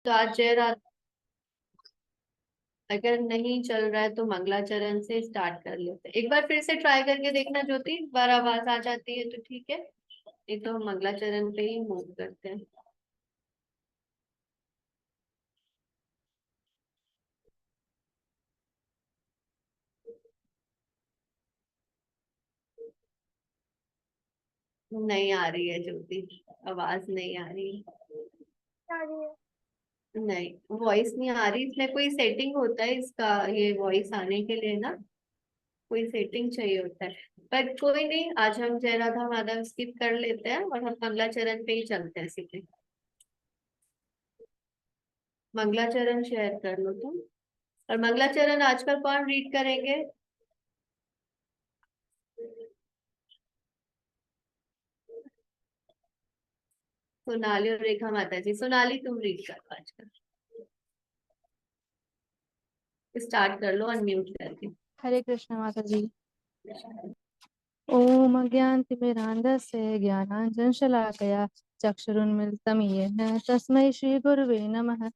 तो आज जय रात, अगर नहीं चल रहा है तो मंगलाचरण से स्टार्ट कर लेते हैं। एक बार फिर से ट्राई करके देखना ज्योति, एक बार आवाज आ जाती है तो ठीक है, नहीं तो हम मंगलाचरण पे ही मूव करते हैं। नहीं आ रही है ज्योति, आवाज नहीं आ रही है। आ रही है। नहीं, वॉइस नहीं आ रही। इसमें कोई सेटिंग होता है इसका, ये वॉइस आने के लिए ना कोई सेटिंग चाहिए होता है। पर कोई नहीं, आज हम जय राधा माधव स्किप कर लेते हैं और हम मंगलाचरण पे ही चलते हैं सीधे। मंगलाचरण शेयर कर लो तुम। और मंगलाचरण आजकल कौन रीड करेंगे? सोनाली और रेखा माता जी। सोनाली तुम रीड करो आजकल, स्टार्ट कर लो अनम्यूट करके। हरे कृष्ण माता जी। ओम अज्ञानतिमिरान्धस्य ज्ञानाञ्जनशलाकया चक्षुरुन्मिलितं येन तस्मै श्रीगुरवे नमः।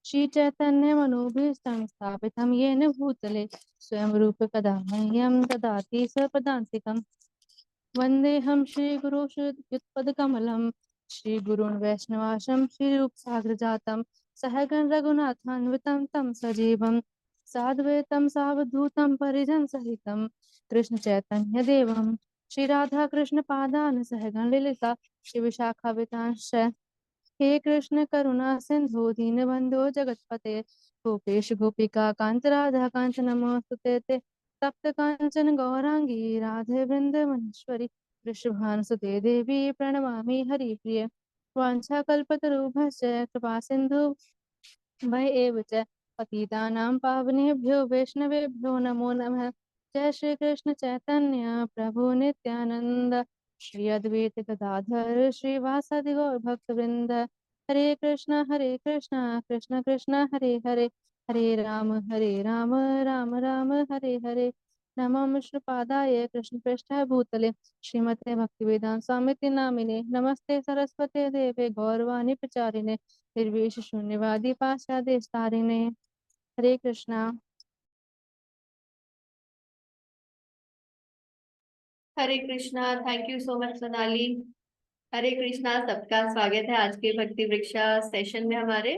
श्रीचैतन्यमनोभीष्टं स्थापितं येन भूतले स्वयं रूप कदा मह्यं ददाति स्वपदान्तिकम्। वन्देऽहं श्रीगुरो श्रीयुतपदकमलं श्रीगुरून् वैष्णवांशं श्रीरूपसागरजातं सहगण रघुनाथान्वितं तं सजीवं साद्वैतं सावधूतं परिजनसहितं कृष्ण चैतन्य देवम श्री राधा कृष्ण पादान सहगण ललिता श्री विशाखावितांश। हे कृष्ण करुणा सिंधु दीनबंधु जगतपते गोपेश गोपिका कांत राधा कांत नमोस्तुते ते तप्त कांचन गौरांगी राधे वृंदावनेश्वरी वृषभानुसुते देवी प्रणमामि हरिप्रिय। वाञ्छाकल्पतरुभ्यश्च कृपा सिंधु भय एव च पतितानां पावनेभ्यो वैष्णवेभ्यो नमो नमः। जय श्री कृष्ण चैतन्य प्रभु नित्यानंद श्री अद्वैत गदाधर श्रीवासादि गौर भक्तवृंद। हरे कृष्णा कृष्ण कृष्ण हरे हरे हरे राम राम राम हरे हरे। नमः श्रीपादाय कृष्ण पृष्ठाय भूतले श्रीमते भक्तिवेदांत स्वामिति नामिने नमस्ते सरस्वते देवे गौरवाणी प्रचारिणे निर्विश शून्यवादी पाश्चादेशतारिणे। Hare Krishna. Hare Krishna, thank you so much Sonali. Hare Krishna, सबका स्वागत है आज के भक्ति वृक्षा सेशन में हमारे।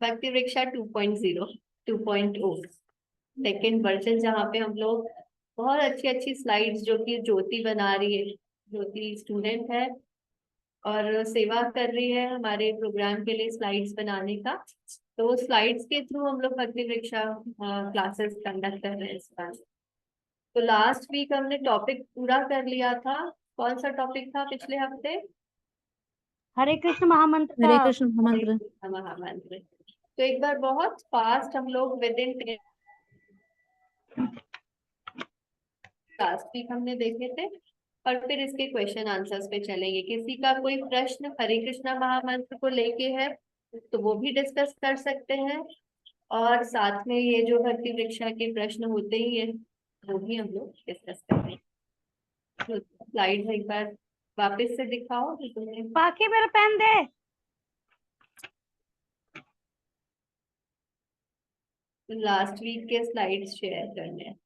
भक्ति वृक्षा 2.0 2.0 सेकेंड वर्जन, जहाँ पे हम लोग बहुत अच्छी अच्छी स्लाइड्स जो कि ज्योति बना रही है। ज्योति स्टूडेंट है और सेवा कर रही है हमारे प्रोग्राम के लिए स्लाइड्स बनाने का। तो स्लाइड्स के थ्रू हम लोग भक्ति वृक्षा क्लासेस कंडक्ट कर रहे हैं इस बार। तो लास्ट वीक हमने टॉपिक पूरा कर लिया था। कौन सा टॉपिक था पिछले हफ्ते? हरे कृष्ण महामंत्र हरे का। कृष्ण महामंत्र। महामंत्र। तो एक बार बहुत फास्ट हम लोग विद इन लास्ट वीक हमने देखे थे, और फिर इसके क्वेश्चन आंसर्स पे चलेंगे। किसी का कोई प्रश्न हरे कृष्णा महामंत्र को लेके है तो वो भी डिस्कस कर सकते हैं, और साथ में ये जो भक्ति वृक्षा के प्रश्न होते ही है वो भी हम लोग डिस्कस करते हैं। तो स्लाइड एक बार वापस से दिखाओ कि तुमने बाकी मेरा पेन दे। लास्ट वीक के स्लाइड्स शेयर करने हैं।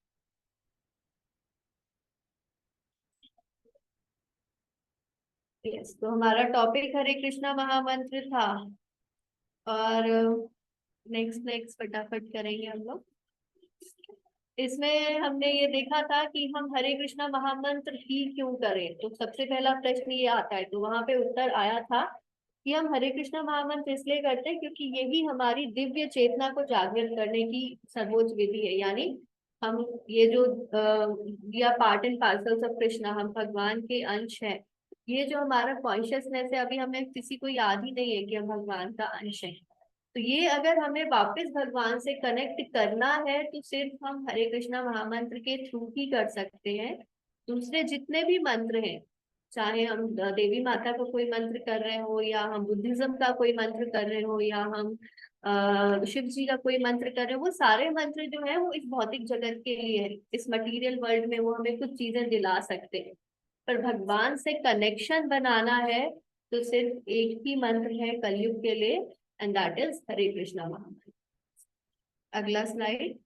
यस, तो हमारा टॉपिक हरे कृष्णा महामंत्र था। और नेक्स्ट नेक्स्ट फटाफट करेंगे हम लोग। इसमें हमने ये देखा था कि हम हरे कृष्णा महामंत्र ही क्यों करें। तो सबसे पहला प्रश्न ये आता है, तो वहां पे उत्तर आया था कि हम हरे कृष्णा महामंत्र इसलिए करते हैं क्योंकि यही हमारी दिव्य चेतना को जागृत करने की सर्वोच्च विधि है। यानी हम ये जो we are part and parcels of Krishna, हम भगवान के अंश है। ये जो हमारा कॉन्शियसनेस है, अभी हमें किसी को याद ही नहीं है कि हम भगवान का अंश है। तो ये अगर हमें वापस भगवान से कनेक्ट करना है तो सिर्फ हम हरे कृष्णा महामंत्र के थ्रू ही कर सकते हैं। दूसरे जितने भी मंत्र हैं, चाहे हम देवी माता का कोई मंत्र कर रहे हो, या हम बुद्धिज्म का कोई मंत्र कर रहे हो, या हम शिव जी का कोई मंत्र कर रहे हो, वो सारे मंत्र जो है वो इस भौतिक जगत के लिए है। इस मटेरियल वर्ल्ड में वो हमें कुछ चीजें दिला सकते हैं, पर भगवान से कनेक्शन बनाना है तो सिर्फ एक ही मंत्र है कलयुग के लिए, एंड दैट इज हरे कृष्णा महामंत्र। अगला स्लाइड,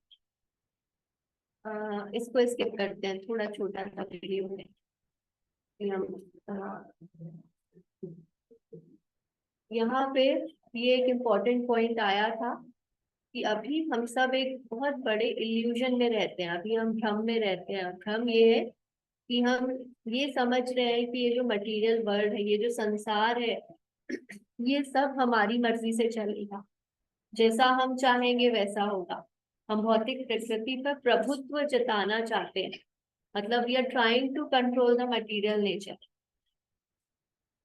इसको स्किप करते हैं, थोड़ा छोटा सा वीडियो है। यहाँ पे ये एक इम्पोर्टेंट पॉइंट आया था कि अभी हम सब एक बहुत बड़े इल्यूजन में रहते हैं, अभी हम भ्रम में रहते हैं। भ्रम ये है कि हम ये समझ रहे हैं कि ये जो मटेरियल वर्ल्ड है, ये जो संसार है, ये सब हमारी मर्जी से चलेगा, जैसा हम चाहेंगे वैसा होगा। हम भौतिक प्रकृति पर प्रभुत्व जताना चाहते हैं, मतलब we are trying to control the material nature.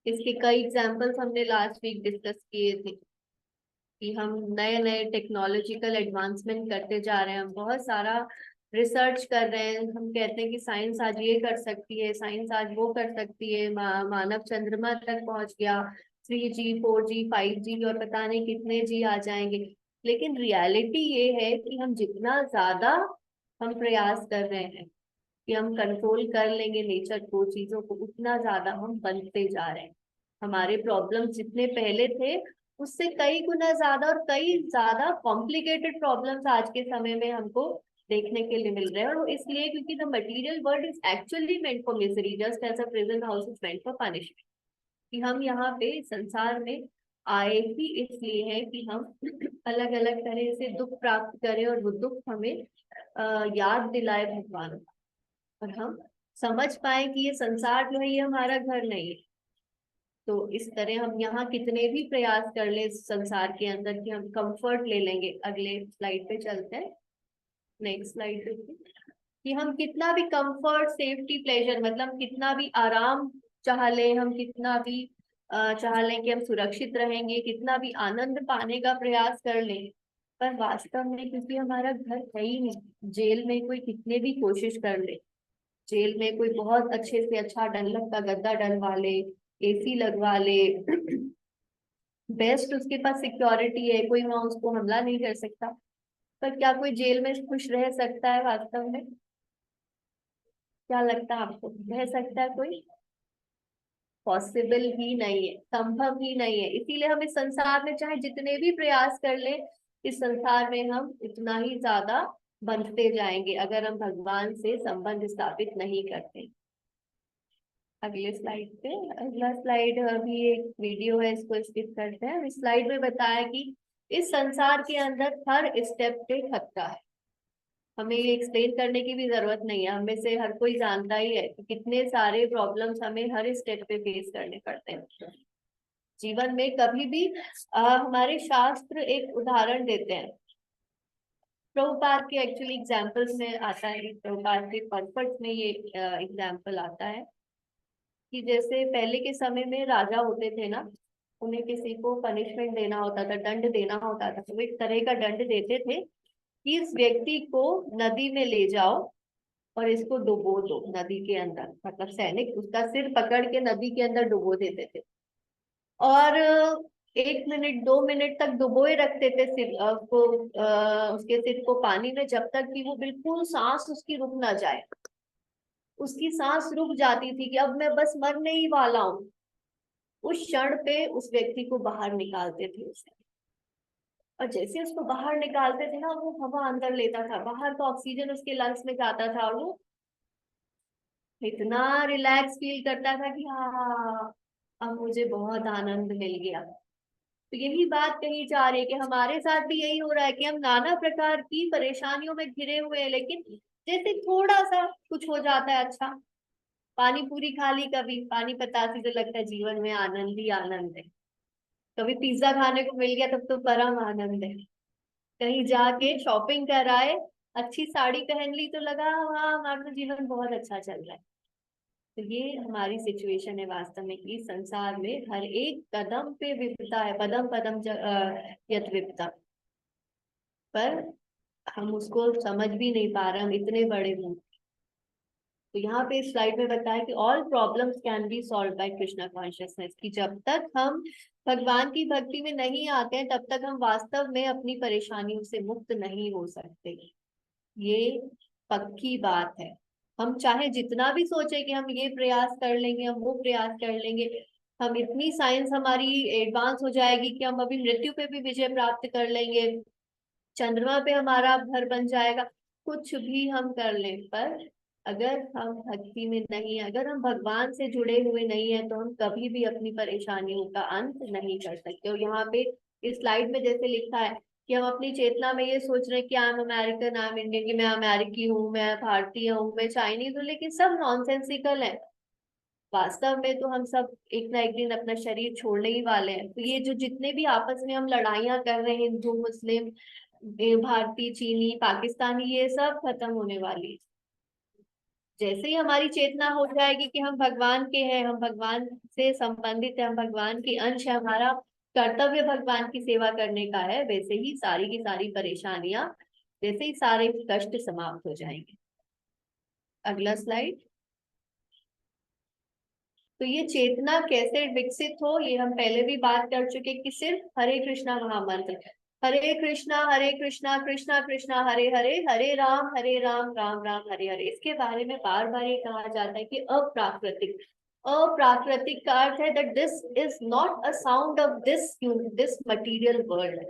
इसके कई एग्जांपल्स हमने लास्ट वीक डिस्कस किए थे कि हम नए नए टेक्नोलॉजिकल एडवांसमेंट करते जा रहे हैं, हम बहुत सारा रिसर्च कर रहे हैं। हम कहते हैं कि साइंस आज ये कर सकती है, साइंस आज वो कर सकती है, मानव चंद्रमा तक पहुंच गया, 3G 4G 5G और पता नहीं कितने जी आ जाएंगे। लेकिन रियलिटी ये है कि हम जितना ज्यादा हम प्रयास कर रहे हैं कि हम कंट्रोल कर लेंगे नेचर को, चीजों को, उतना ज्यादा हम बनते जा रहे हैं। हमारे प्रॉब्लम्स जितने पहले थे उससे कई गुना ज्यादा और कई ज्यादा कॉम्प्लिकेटेड प्रॉब्लम्स आज के समय में हमको देखने के लिए मिल रहे हैं। और वो इसलिए क्योंकि the material world is actually meant for misery just as a prison house is meant for punishment. कि हम यहाँ पे संसार में आए ही इसलिए है कि हम अलग अलग तरह से दुख प्राप्त करें और वो दुख हमें याद दिलाए भगवान का, और हम समझ पाए कि ये संसार जो है ये हमारा घर नहीं है। तो इस तरह हम यहाँ कितने भी प्रयास कर ले इस संसार के अंदर कि हम कंफर्ट ले लेंगे। अगले स्लाइड पे चलते हैं, नेक्स्ट स्लाइड पे, कि हम कितना भी कंफर्ट, सेफ्टी, प्लेजर, मतलब कितना भी आराम चाह ले, हम कितना भी चाह लें कि हम सुरक्षित रहेंगे, कितना भी आनंद पाने का प्रयास कर लें, पर वास्तव में क्योंकि हमारा घर है ही नहीं। जेल में कोई कितने भी कोशिश कर ले, जेल में कोई बहुत अच्छे से अच्छा डनलप का गद्दा डलवा ले, AC लगवा ले, बेस्ट उसके पास सिक्योरिटी है, कोई वहां उसको हमला नहीं कर सकता, पर क्या कोई जेल में खुश रह सकता है वास्तव में? क्या लगता है आपको, रह सकता है कोई? पॉसिबल ही नहीं है, संभव ही नहीं है। इसीलिए हम इस संसार में चाहे जितने भी प्रयास कर ले, इस संसार में हम इतना ही ज्यादा बंधते जाएंगे अगर हम भगवान से संबंध स्थापित नहीं करते। अगले स्लाइड पे, अगला स्लाइड अभी एक वीडियो है, इसको स्किप करते हैं। इस स्लाइड में बताया कि इस संसार के अंदर हर स्टेप पे खतरा है। हमें ये एक्सप्लेन करने की भी जरूरत नहीं है, हमें से हर कोई जानता ही है कि कितने सारे प्रॉब्लम्स हमें हर स्टेप पे फेस करने पड़ते हैं जीवन में। कभी भी हमारे शास्त्र एक उदाहरण देते हैं, प्रभुपाद के एक्चुअली एग्जाम्पल्स में आता है, प्रभुपाद के पर्पस में ये एग्जाम्पल आता है कि जैसे पहले के समय में राजा होते थे ना, उन्हें किसी को पनिशमेंट देना होता था, दंड देना होता था, तो वो एक तरह का दंड देते थे कि इस व्यक्ति को नदी में ले जाओ और इसको डुबो दो नदी के अंदर। मतलब सैनिक उसका सिर पकड़ के नदी के अंदर डुबो देते थे और 1 मिनट 2 मिनट तक डुबोए रखते थे सिर को, उसके सिर को पानी में, जब तक कि वो बिल्कुल सांस उसकी रुक ना जाए। उसकी सांस रुक जाती थी कि अब मैं बस मरने ही वाला हूँ, उस क्षण पे उस व्यक्ति को बाहर निकालते थे उसे। और जैसे उसको बाहर निकालते थे ना, वो हवा अंदर लेता था, बाहर तो ऑक्सीजन उसके लंग्स में जाता था और वो इतना रिलैक्स फील करता था कि हाँ अब मुझे बहुत आनंद मिल गया। तो यही बात कही जा रही है कि हमारे साथ भी यही हो रहा है कि हम नाना प्रकार की परेशानियों में घिरे हुए हैं, लेकिन जैसे थोड़ा सा कुछ हो जाता है, अच्छा पानी पूरी खा ली, कभी पानी पतासी, तो लगता है जीवन में आनंद ही आनंद है। कभी पिज्जा खाने को मिल गया तब तो परम आनंद है। कहीं जाके शॉपिंग कराए, अच्छी साड़ी पहन ली तो लगा हाँ हमारा तो जीवन बहुत अच्छा चल रहा है। तो ये हमारी सिचुएशन है वास्तव में कि संसार में हर एक कदम पे विपदा है, पदम पदम यत विपदा, पर हम उसको समझ भी नहीं पा रहे, हम इतने बड़े हूँ। तो यहाँ पे स्लाइड में बताया कि all problems can be solve by Krishna consciousness, कि जब तक हम भगवान की भक्ति में नहीं आते हैं तब तक हम वास्तव में अपनी परेशानियों से मुक्त नहीं हो सकते। ये पक्की बात है। हम चाहे जितना भी सोचे कि हम ये प्रयास कर लेंगे, हम वो प्रयास कर लेंगे, हम इतनी साइंस हमारी एडवांस हो जाएगी कि हम अभी मृत्यु पे भी विजय प्राप्त कर लेंगे, चंद्रमा पे हमारा घर बन जाएगा, कुछ भी हम कर लें, पर अगर हम भक्ति में नहीं है, अगर हम भगवान से जुड़े हुए नहीं है, तो हम कभी भी अपनी परेशानियों का अंत नहीं कर सकते। और यहाँ पे इस स्लाइड में जैसे लिखा है कि हम अपनी चेतना में ये सोच रहे हैं कि I am American, I am Indian, कि मैं अमेरिकी हूँ, मैं भारतीय हूँ, मैं चाइनीज हूँ, लेकिन सब नॉनसेंसिकल है। वास्तव में तो हम सब एक ना एक दिन अपना शरीर छोड़ने ही वाले हैं। तो ये जो जितने भी आपस में हम लड़ाइयां कर रहे हैं, हिंदू मुस्लिम भारतीय चीनी पाकिस्तानी, ये सब खत्म होने वाली है। जैसे ही हमारी चेतना हो जाएगी कि हम भगवान के हैं, हम भगवान से संबंधित है, हम भगवान के अंश है, हमारा कर्तव्य भगवान की सेवा करने का है, वैसे ही सारी की सारी परेशानियां, वैसे ही सारे कष्ट समाप्त हो जाएंगे। अगला स्लाइड। तो ये चेतना कैसे विकसित हो, ये हम पहले भी बात कर चुके कि सिर्फ हरे कृष्णा महामंत्र, हरे कृष्णा कृष्णा कृष्णा हरे हरे, हरे राम राम राम हरे हरे, इसके बारे में बार बार ये कहा जाता है कि अप्राकृतिक। अप्राकृतिक का अर्थ है that this is not a sound of this material world.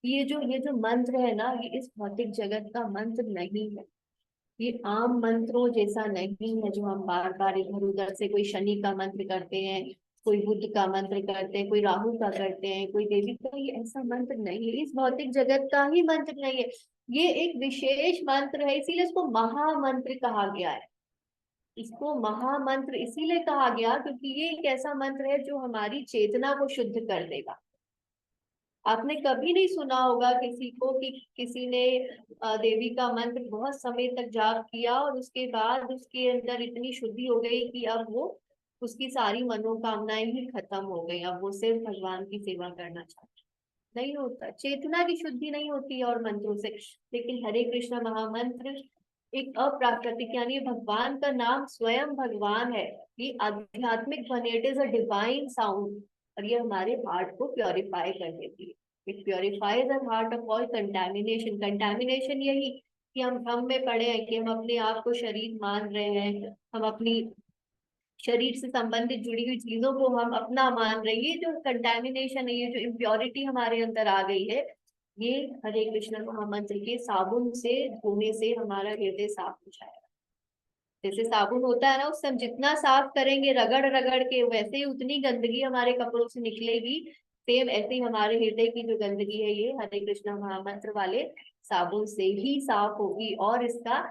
ये जो मंत्र है ना, ये इस भौतिक जगत का मंत्र नहीं है। ये आम मंत्रों जैसा नहीं है जो हम बार बार इधर उधर से, कोई शनि का मंत्र करते हैं, कोई बुद्ध का मंत्र करते हैं, कोई राहु का करते हैं, कोई देवी का, ये ऐसा मंत्र नहीं है, इस भौतिक जगत का ही मंत्र नहीं है। ये एक विशेष मंत्र है, इसीलिए इसको महामंत्र कहा गया है। इसको महामंत्र इसीलिए कहा गया क्योंकि ये एक ऐसा मंत्र है जो हमारी चेतना को शुद्ध कर देगा। आपने कभी नहीं सुना होगा किसी को कि किसी ने देवी का मंत्र बहुत समय तक जाप किया और उसके बाद उसके अंदर इतनी शुद्धि हो गई कि अब वो, उसकी सारी मनोकामनाएं ही खत्म हो गई, अब वो सिर्फ भगवान की सेवा करना चाहता है। नहीं होता, चेतना की शुद्धि नहीं होती है और मंत्रों से। लेकिन हरे कृष्ण महामंत्र एक अप्राकृतिक, यानी भगवान का नाम स्वयं भगवान है, ये आध्यात्मिक ध्वनि, it is a divine sound, और ये हमारे हार्ट को प्योरीफाई कर देती है। It purifiers the heart of all contamination. Contamination यही कि हम में पड़े हैं कि हम अपने आप को शरीर मान रहे हैं, हम अपनी शरीर से संबंधित जुड़ी हुई चीजों को हम अपना मान रहे हैं। ये जो कंटेमिनेशन है, ये जो इम्प्योरिटी हमारे अंदर आ गई है, ये हरे कृष्ण महामंत्र के साबुन से धोने से हमारा हृदय साफ हो जाएगा। जैसे साबुन होता है ना, उससे हम जितना साफ करेंगे रगड़ रगड़ के, वैसे ही उतनी गंदगी हमारे कपड़ों से निकलेगी। सेम ऐसे ही हमारे हृदय की जो गंदगी है, ये हरे कृष्ण महामंत्र वाले साबुन से ही साफ होगी, और इसका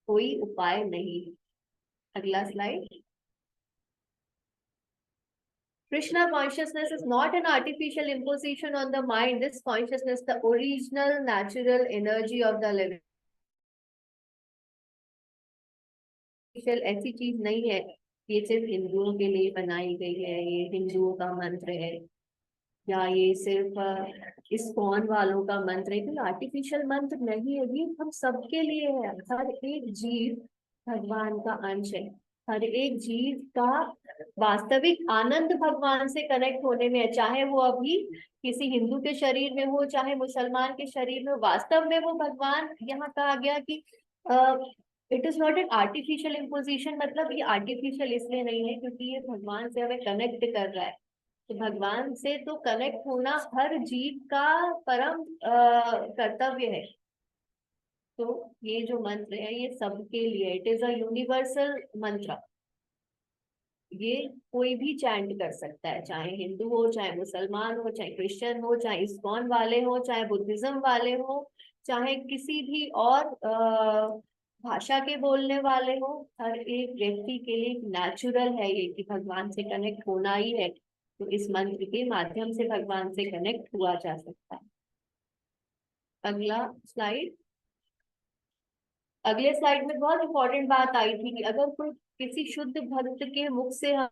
कोई उपाय नहीं। अगला slide. Krishna consciousness is not an artificial imposition on the mind. This consciousness, the original natural energy of the living. ऐसी चीज नहीं है, ये सिर्फ हिंदुओं के लिए बनाई गई है, ये हिंदुओं का मंत्र है, या ये सिर्फ इस्कॉन वालों का मंत्र है। कोई आर्टिफिशियल मंत्र नहीं है, ये हम सबके लिए है। हर एक जीव भगवान का अंश है, हर एक जीव का वास्तविक आनंद भगवान से कनेक्ट होने में है, चाहे वो अभी किसी हिंदू के शरीर में हो, चाहे मुसलमान के शरीर में। वास्तव में वो भगवान, यहाँ कहा गया कि it is not an artificial imposition, मतलब ये आर्टिफिशियल इसलिए नहीं है क्योंकि ये भगवान से हमें कनेक्ट कर रहा है। तो भगवान से तो कनेक्ट होना हर जीव का परम कर्तव्य है। तो ये जो मंत्र है ये सबके लिए, इट इज अ यूनिवर्सल मंत्र। ये कोई भी चैंट कर सकता है, चाहे हिंदू हो, चाहे मुसलमान हो, चाहे क्रिश्चियन हो, चाहे इस्कॉन वाले हो, चाहे बुद्धिज्म वाले हो, चाहे किसी भी और भाषा के बोलने वाले हो। हर एक व्यक्ति के लिए नेचुरल है ये कि भगवान से कनेक्ट होना ही है। तो इस मंत्र के माध्यम से भगवान से कनेक्ट हुआ जा सकता है। अगला स्लाइड। अगले स्लाइड में बहुत इंपॉर्टेंट बात आई थी कि अगर कोई किसी शुद्ध भक्त के मुख से हम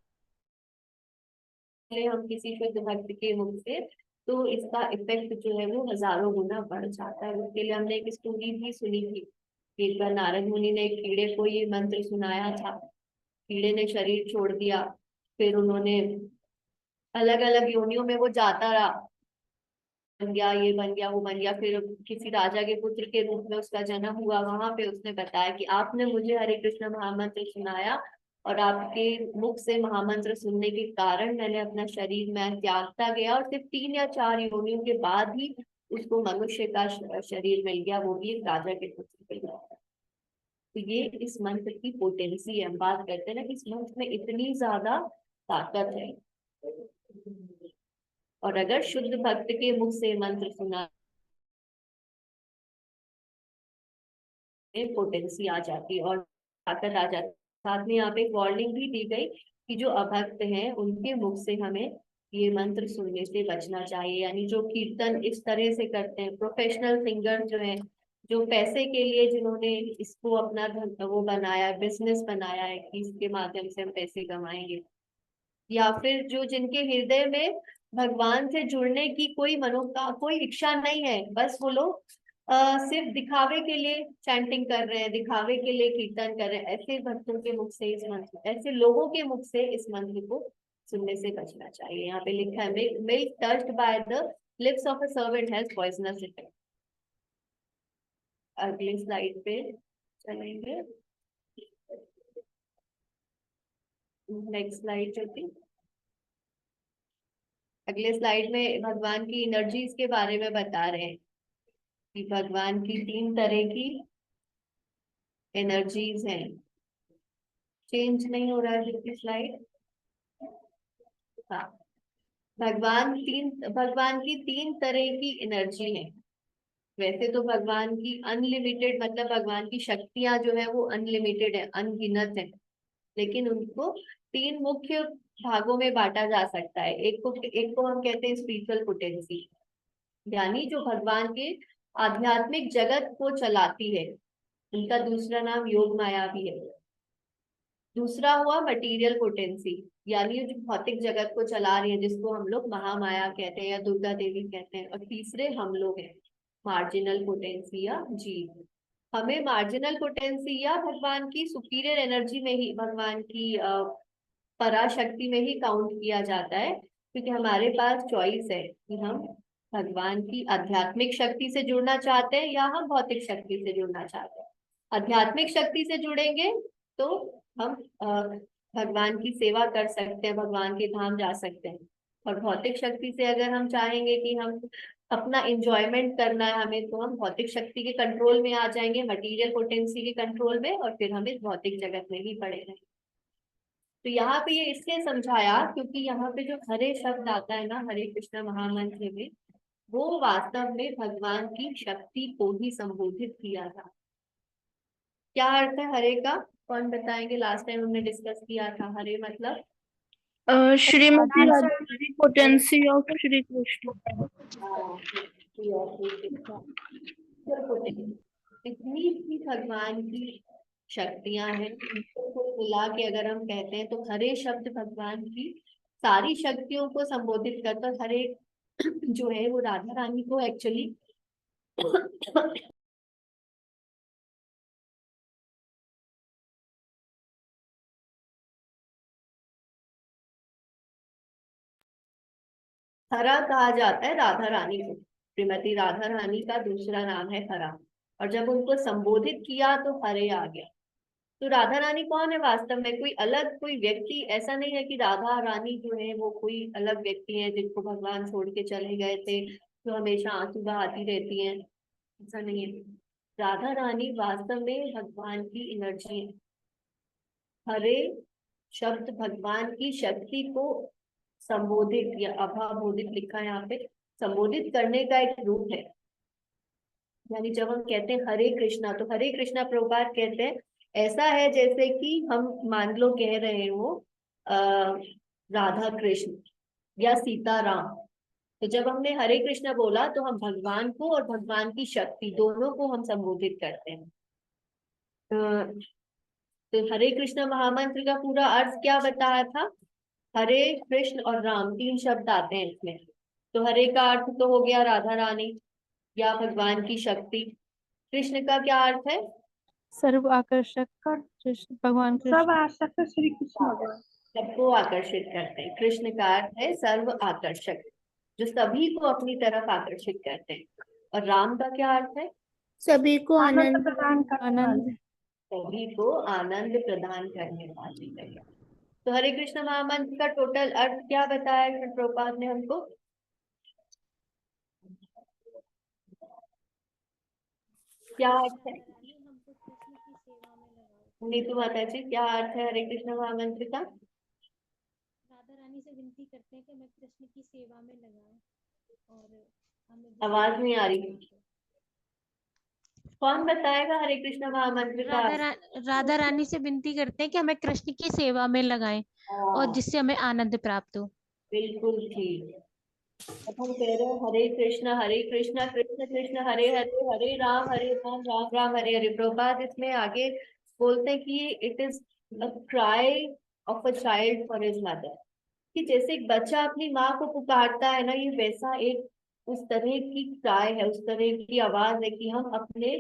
किसी शुद्ध भक्त के मुख से, तो इसका इफेक्ट जो है वो हजारों गुना बढ़ जाता है। उसके लिए हमने एक स्टोरी भी सुनी थी। एक बार नारद मुनि ने एक कीड़े को ये मंत्र सुनाया था, कीड़े ने शरीर छोड़ दिया, फिर उन्होंने अलग अलग योनियों में वो जाता रहा, बन गया, ये बन गया, वो बन गया, फिर किसी राजा के पुत्र के रूप में उसका जन्म हुआ। वहां पे उसने बताया कि आपने मुझे हरे कृष्ण महामंत्र सुनाया और आपके मुख से महामंत्र सुनने के कारण मैंने अपना शरीर में त्यागता गया, और सिर्फ 3 या 4 योनियों के बाद ही उसको मनुष्य का शरीर मिल गया, वो भी एक राजा के पुत्र मिल गया। तो ये इस मंत्र की पोटेंसी है। हम बात करते हैं ना, इस मंत्र में इतनी ज्यादा ताकत है, और अगर शुद्ध भक्त के मुख से मंत्र सुना, पोटेंसी आ जाती है और ताकत आ जाती है। साथ में यहाँ पे एक वार्निंग भी दी गई कि जो अभक्त हैं उनके मुख से हमें ये मंत्र सुनने से बचना चाहिए। यानी जो कीर्तन इस तरह से करते हैं, प्रोफेशनल सिंगर जो हैं, जो पैसे के लिए जिन्होंने इसको अपना वो बनाया, बिजनेस बनाया है कि इसके माध्यम से हम पैसे कमाएंगे, या फिर जो जिनके हृदय में भगवान से जुड़ने की कोई कोई इच्छा नहीं है, बस वो लोग सिर्फ दिखावे के लिए चैंटिंग कर रहे हैं, दिखावे के लिए कीर्तन कर रहे हैं, ऐसे भक्तों के मुख से इस मंत्र, ऐसे लोगों के मुख से इस मंत्र को सुनने से बचना चाहिए। यहाँ पे लिखा है, milk touched by the lips of a servant has poisonous effect. अगली स्लाइड पे चलेंगे, नेक्स्ट स्लाइड ज्योति। अगले स्लाइड में भगवान की एनर्जीज के बारे में बता रहे हैं कि भगवान की 3 तरह की एनर्जीज हैं। चेंज नहीं हो रहा है ज्योति स्लाइड। हाँ, भगवान की 3 तरह की एनर्जी है। वैसे तो भगवान की अनलिमिटेड, मतलब भगवान की शक्तियां जो है वो अनलिमिटेड है, अनगिनत है, लेकिन उनको 3 मुख्य भागों में बांटा जा सकता है। एक को हम कहते हैं स्पिरिचुअल पोटेंसी, यानी जो भगवान के आध्यात्मिक जगत को चलाती है, उनका दूसरा नाम योग माया भी है। दूसरा हुआ मटेरियल पोटेंसी, यानी जो भौतिक जगत को चला रही है, जिसको हम लोग महामाया कहते हैं या दुर्गा देवी कहते हैं। और तीसरे हम लोग हैं मार्जिनल पोटेंसी या जीव। हमें मार्जिनल पोटेंसी या भगवान की सुपीरियर एनर्जी में ही, भगवान की पराशक्ति में ही काउंट किया जाता है, क्योंकि हमारे पास चॉइस है कि हम भगवान की आध्यात्मिक शक्ति से जुड़ना चाहते हैं या हम भौतिक शक्ति से जुड़ना चाहते हैं। आध्यात्मिक शक्ति से जुड़ेंगे तो हम भगवान की सेवा कर सकते हैं, भगवान के धाम जा सकते हैं। और भौतिक शक्ति से अगर हम चाहेंगे कि हम अपना इंजॉयमेंट करना है हमें, तो हम भौतिक शक्ति के कंट्रोल में आ जाएंगे, मटेरियल पोटेंसी के कंट्रोल में, और फिर हम इस भौतिक जगत में ही पड़े रहेंगे। तो यहाँ पे ये इसलिए समझाया क्योंकि यहाँ पे जो हरे शब्द आता है ना हरे कृष्ण महामंत्र में, वो वास्तव में भगवान की शक्ति को ही संबोधित किया था। क्या अर्थ है हरे का, कौन बताएंगे? लास्ट टाइम हमने डिस्कस किया था, हरे मतलब श्रीमती राधा पोटेंसी ऑफ श्री कृष्ण। इतनी भी भगवान की शक्तियां हैं, तो मिला के अगर हम कहते हैं तो हरे शब्द भगवान की सारी शक्तियों को संबोधित करता। हरे जो है वो राधा रानी को एक्चुअली हरा कहा जाता है राधा रानी को। श्रीमती राधा रानी का दूसरा नाम है हरा, और जब उनको संबोधित किया तो हरे आ गया। तो राधा रानी कौन है वास्तव में? कोई अलग कोई व्यक्ति ऐसा नहीं है कि राधा रानी जो है वो कोई अलग व्यक्ति है जिनको भगवान छोड़ के चले गए थे, जो हमेशा आंसू बहाती रहती हैं, ऐसा नहीं है। राधा रानी वास्तव में भगवान की एनर्जी है। हरे शब्द भगवान की शक्ति को संबोधित या अभाबोधित लिखा है यहाँ पे, संबोधित करने का एक रूप है। यानी जब हम कहते हैं हरे कृष्णा, तो हरे कृष्णा प्रभुपाद कहते हैं ऐसा है जैसे कि हम मान लो कह रहे हो राधा कृष्ण या सीता राम। तो जब हमने हरे कृष्णा बोला तो हम भगवान को और भगवान की शक्ति दोनों को हम संबोधित करते हैं। तो हरे कृष्ण महामंत्र का पूरा अर्थ क्या बताया था? हरे कृष्ण और राम 3 शब्द आते हैं इसमें। तो हरे का अर्थ तो हो गया राधा रानी या भगवान की शक्ति। कृष्ण का क्या अर्थ है? सर्व आकर्षक कृष्ण, भगवान कृष्ण। सब आसक्त श्री कृष्ण भगवान। सबको आकर्षित करते हैं। कृष्ण का अर्थ है सर्व आकर्षक, जो सभी को अपनी तरफ आकर्षित करते हैं। और राम का क्या अर्थ है? सभी को आनंद आनंद। सभी को आनंद प्रदान करने वाले है। तो हरे कृष्ण महामंत्र का टोटल अर्थ क्या बताया श्रील प्रभुपाद ने हमको? क्या अर्थ है नीतू माता जी, क्या अर्थ है हरे कृष्ण महामंत्र का? राधा रानी से विनती करते हैं कि हमें कृष्ण की सेवा में लगाएं और हमें आवाज नहीं आ रही, कौन बताएगा हरे कृष्ण महामंत्र का? राधा रानी से विनती करते हैं कि हमें कृष्ण की सेवा में लगाएं और हाँ, जिससे हमें आनंद प्राप्त हो। बिल्कुल ठीक। अब हम कह रहे हैं हरे कृष्ण कृष्ण कृष्ण हरे हरे, हरे राम राम राम हरे हरे। प्रभुपाद इसमें आगे बोलते हैं कि it is a cry of a child for his mother, कि जैसे एक बच्चा अपनी माँ को पुकारता है ना, ये वैसा एक उस तरह की क्राई है, उस तरह की आवाज है कि हम अपने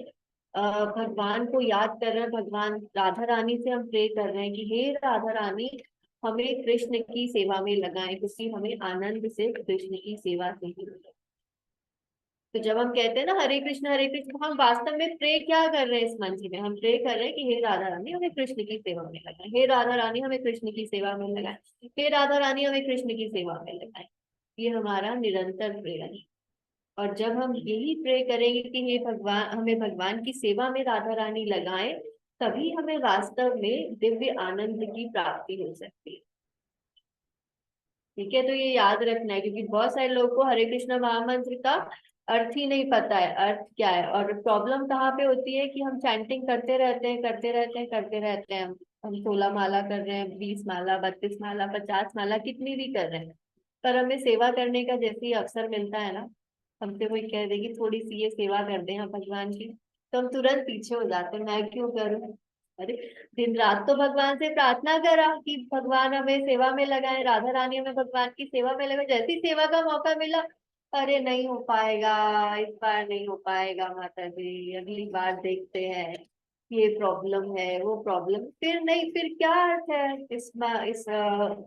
भगवान को याद कर रहे हैं, भगवान राधा रानी से हम प्रे कर रहे हैं कि हे राधा रानी हमें कृष्ण की सेवा में लगाएं, क्योंकि हमें आनंद से कृष्ण की सेवा से ही मिले। तो जब हम कहते हैं ना हरे कृष्ण तो हम वास्तव में प्रे क्या कर रहे हैं? इस मंत्र में हम प्रे कर रहे हैं कि हे राधा रानी हमें कृष्ण की सेवा में लगाएं, हे राधा रानी हमें कृष्ण की सेवा में लगाएं, हे राधा रानी हमें कृष्ण की सेवा में लगाएं। ये हमारा निरंतर प्रेयर है। और जब हम यही प्रे करेंगे कि हे भगवान हमें भगवान की सेवा में राधा रानी लगाएं, तभी हमें वास्तव में दिव्य आनंद की प्राप्ति हो सकती है। ठीक है, तो ये याद रखना है, क्योंकि बहुत सारे लोगों को हरे कृष्ण महामंत्र का अर्थ ही नहीं पता है, अर्थ क्या है। और प्रॉब्लम कहाँ पे होती है कि हम चैंटिंग करते रहते हैं करते रहते हैं, हम 16 माला कर रहे हैं, 20 माला, 32 माला, 50 माला, कितनी भी कर रहे हैं, पर हमें सेवा करने का जैसे ही अवसर मिलता है ना, हमसे कोई कह देगी थोड़ी सी ये सेवा कर दे हम भगवान की, तो हम तुरंत पीछे हो जाते हैं, मैं क्यों करूं? अरे दिन रात तो भगवान से प्रार्थना करा कि भगवान हमें सेवा में लगाए, राधा रानी हमें भगवान की सेवा में लगाए, जैसी सेवा का मौका मिला, अरे नहीं हो पाएगा, इस बार नहीं हो पाएगा माता जी, अगली बार देखते हैं, ये प्रॉब्लम है वो प्रॉब्लम, फिर नहीं, फिर क्या अर्थ है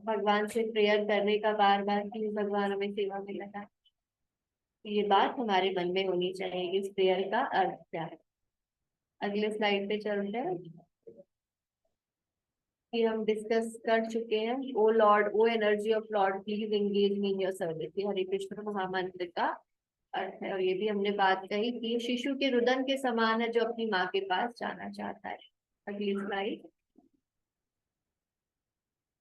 भगवान से प्रेयर करने का बार बार कि भगवान हमें सेवा में लगाए? ये बात हमारे मन में होनी चाहिए, इस प्रेयर का अर्थ क्या है। अगले स्लाइड पे चलते हैं कि हम डिस्कस कर चुके हैं। O Lord, O energy of Lord, please engage me in your service, ये हरे कृष्ण महामंत्र का अर्थ है। और ये भी हमने बात कही कि शिशु के रुदन के समान है जो अपनी माँ के पास जाना चाहता है। अगली slide,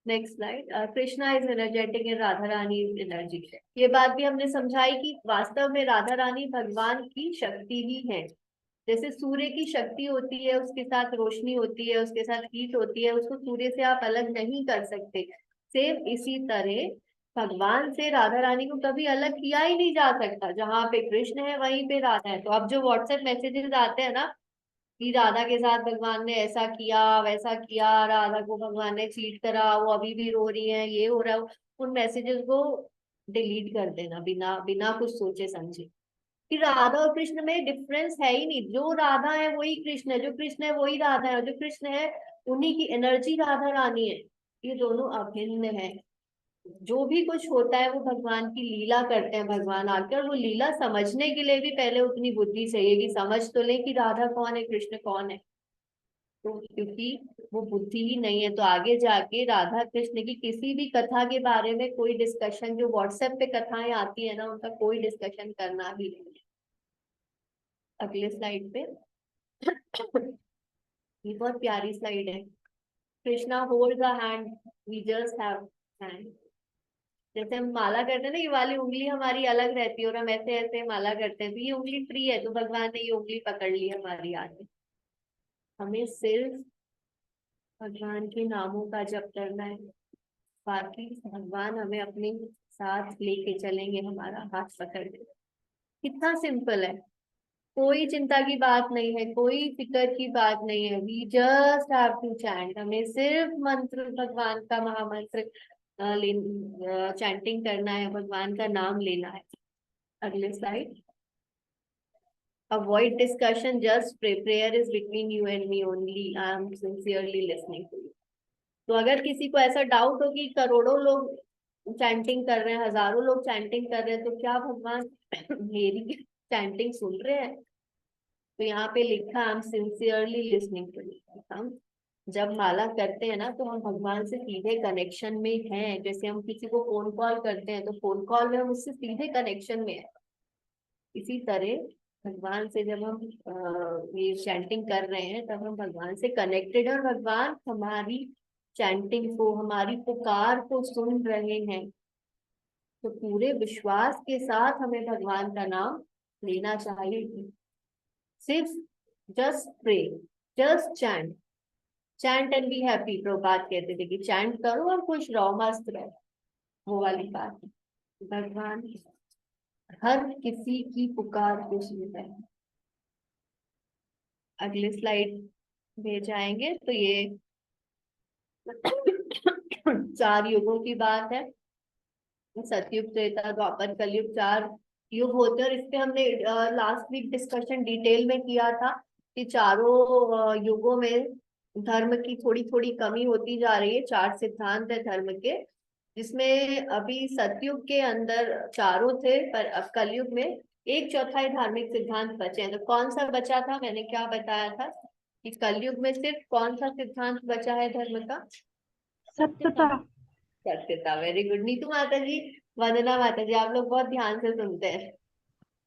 next slide. Krishna is energetic and Radha Rani is energy. ये बात भी हमने समझाई कि वास्तव में राधा रानी भगवान की शक्ति ही है। जैसे सूर्य की शक्ति होती है, उसके साथ रोशनी होती है, उसके साथ हीट होती है, उसको सूर्य से आप अलग नहीं कर सकते। सेम इसी तरह भगवान से राधा रानी को कभी अलग किया ही नहीं जा सकता। जहाँ पे कृष्ण है वहीं पे राधा है। तो अब जो व्हाट्सएप मैसेजेस आते हैं ना कि राधा के साथ भगवान ने ऐसा किया वैसा किया, राधा को भगवान ने चीट करा, वो अभी भी रो रही है, ये हो रहा है, उन मैसेजेस को डिलीट कर देना बिना बिना कुछ सोचे समझे। कि राधा और कृष्ण में डिफरेंस है ही नहीं, जो राधा है वही कृष्ण है, जो कृष्ण है वही राधा है, जो कृष्ण है उन्हीं की एनर्जी राधा रानी है। ये दोनों अभिन्न है। जो भी कुछ होता है वो भगवान की लीला करते हैं भगवान आकर। वो लीला समझने के लिए भी पहले उतनी बुद्धि चाहिए कि समझ तो ले कि राधा कौन है कृष्ण कौन है। तो क्योंकि वो बुद्धि ही नहीं है, तो आगे जाके राधा कृष्ण की किसी भी कथा के बारे में कोई डिस्कशन, जो व्हाट्सएप पे कथाएं आती है ना, उनका कोई डिस्कशन करना ही नहीं है। अगले स्लाइड पे ये बहुत प्यारी स्लाइड है। Krishna hold the hand, we just have hand. जैसे हम माला करते हैं ना, ये वाली उंगली हमारी अलग रहती है और हम ऐसे ऐसे माला करते हैं, तो ये उंगली फ्री है, तो भगवान ने ये उंगली पकड़ ली हमारी हाथ में। हमें सिर्फ भगवान के नामों का जप करना है, बाकी भगवान हमें अपने साथ लेके चलेंगे, हमारा हाथ पकड़ के। कितना सिंपल है, कोई चिंता की बात नहीं है, कोई फिक्र की बात नहीं है। We just have to chant, हमें सिर्फ मंत्र भगवान का महामंत्र चैंटिंग करना है, भगवान का नाम लेना है। अगले slide. Avoid discussion, just pray, prayer is between you and me only, I am sincerely listening to you. तो अगर किसी को ऐसा डाउट हो कि करोड़ों लोग चैंटिंग कर रहे हैं, हजारों लोग चैंटिंग कर रहे हैं, तो क्या भगवान मेरी चैंटिंग सुन रहे हैं? तो यहाँ पे लिखा I am sincerely listening to you. हम जब माला करते हैं ना तो हम भगवान से सीधे कनेक्शन में हैं। जैसे हम किसी को फोन कॉल करते हैं तो फोन कॉल में हम उससे सीधे कनेक्शन में है। इसी तरह भगवान से जब हम ये चैंटिंग कर रहे हैं तब हम भगवान से कनेक्टेड हैं, और भगवान हमारी चैंटिंग को, हमारी पुकार को सुन रहे हैं। तो पूरे विश्वास के साथ हमें भगवान का नाम लेना चाहिए। सिर्फ just pray, just chant, chant and be happy. Prabhupada कहते थे कि चैंट करो और खुश रहो, मस्त रहो, वो वाली बात। भगवान हर किसी की पुकार को सुनता है। अगले स्लाइड में जाएंगे तो ये 4 युगों की बात है। सतयुग, त्रेता, द्वापर, कलयुग, 4 युग होते हैं। और इस पे हमने लास्ट वीक डिस्कशन डिटेल में किया था कि चारों युगों में धर्म की थोड़ी थोड़ी कमी होती जा रही है। 4 सिद्धांत है धर्म के, जिसमें अभी सतयुग के अंदर चारों थे, पर अब कलयुग में 1/4 धार्मिक सिद्धांत बचे हैं। तो कौन सा बचा था? मैंने क्या बताया था कि कलयुग में सिर्फ कौन सा सिद्धांत बचा है धर्म का? सत्यता। सत्यता। वेरी गुड नीतू माता जी, वंदना माता जी, आप लोग बहुत ध्यान से सुनते हैं।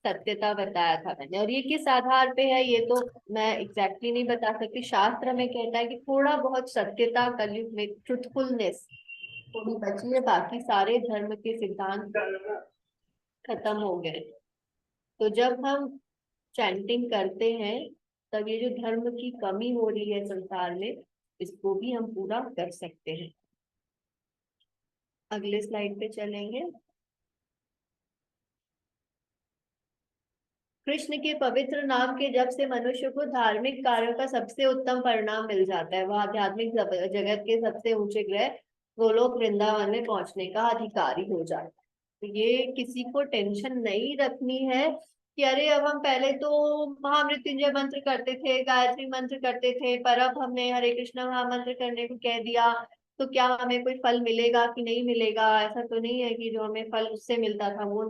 सत्यता बताया था मैंने। और ये किस आधार पे है ये तो मैं एग्जैक्टली नहीं बता सकती। शास्त्र में कहता है कि थोड़ा बहुत सत्यता कलयुग में, ट्रुथफुलनेस थोड़ी बची है, बाकी सारे धर्म के सिद्धांत खत्म हो गए। तो जब हम चैंटिंग करते हैं तब ये जो धर्म की कमी हो रही है संसार में, इसको भी हम पूरा कर सकते हैं। अगले स्लाइड पे चलेंगे। कृष्ण के पवित्र नाम के जप से मनुष्य को धार्मिक कार्यों का सबसे उत्तम परिणाम मिल जाता है। वह आध्यात्मिक जगत के सबसे ऊंचे ग्रह गोलोक वृंदावन में पहुंचने का अधिकारी हो जाता है। तो ये किसी को टेंशन नहीं रखनी है कि अरे अब हम पहले तो महामृत्युंजय मंत्र करते थे, गायत्री मंत्र करते थे, पर अब हमने हरे कृष्णा महामंत्र करने को कह दिया, तो क्या हमें कोई फल मिलेगा कि नहीं मिलेगा? ऐसा तो नहीं है कि जो हमें फल उससे मिलता था वो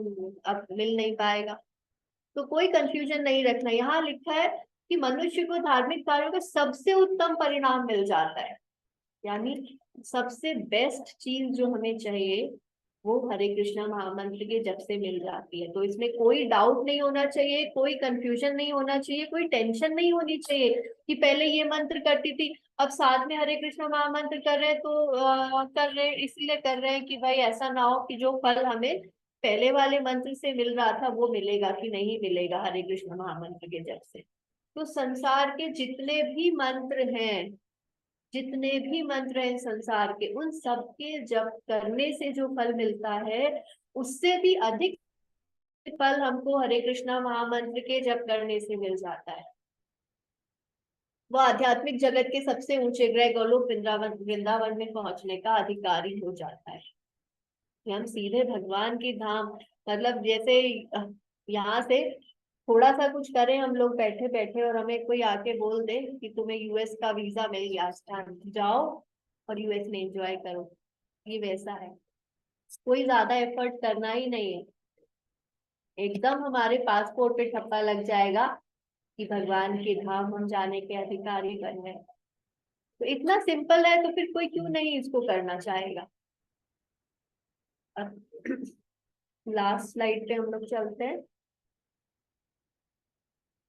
अब मिल नहीं पाएगा। तो कोई कंफ्यूजन नहीं रखना। यहाँ लिखा है कि मनुष्य को धार्मिक कार्यों का सबसे उत्तम परिणाम मिल जाता है, यानी सबसे बेस्ट चीज जो हमें चाहिए वो हरे कृष्णा महामंत्र के जप से मिल जाती है। तो इसमें कोई डाउट नहीं होना चाहिए, कोई कंफ्यूजन नहीं होना चाहिए, कोई टेंशन नहीं होनी चाहिए कि पहले ये मंत्र करती थी अब साथ में हरे कृष्णा महामंत्र कर रहे हैं तो कर रहे हैं इसलिए कर रहे हैं कि भाई ऐसा ना हो कि जो फल हमें पहले वाले मंत्र से मिल रहा था वो मिलेगा कि नहीं मिलेगा हरे कृष्ण महामंत्र के जप से। तो संसार के जितने भी मंत्र हैं, जितने भी मंत्र हैं संसार के, उन सबके जप करने से जो फल मिलता है उससे भी अधिक फल हमको हरे कृष्णा महामंत्र के जप करने से मिल जाता है। वह आध्यात्मिक जगत के सबसे ऊंचे ग्रह गोलोक वृंदावन में पहुंचने का अधिकारी हो जाता है। हम सीधे भगवान की धाम, मतलब जैसे यहाँ से थोड़ा सा कुछ करें हम लोग बैठे बैठे और हमें कोई आके बोल दे कि तुम्हें यूएस का वीजा मिल गया, जाओ और यूएस में एंजॉय करो, ये वैसा है। कोई ज्यादा एफर्ट करना ही नहीं है, एकदम हमारे पासपोर्ट पे ठप्पा लग जाएगा कि भगवान के धाम हम जाने के अधिकारी बन गए। तो इतना सिंपल है तो फिर कोई क्यों नहीं इसको करना चाहेगा। अब लास्ट स्लाइड पे हम लोग चलते हैं।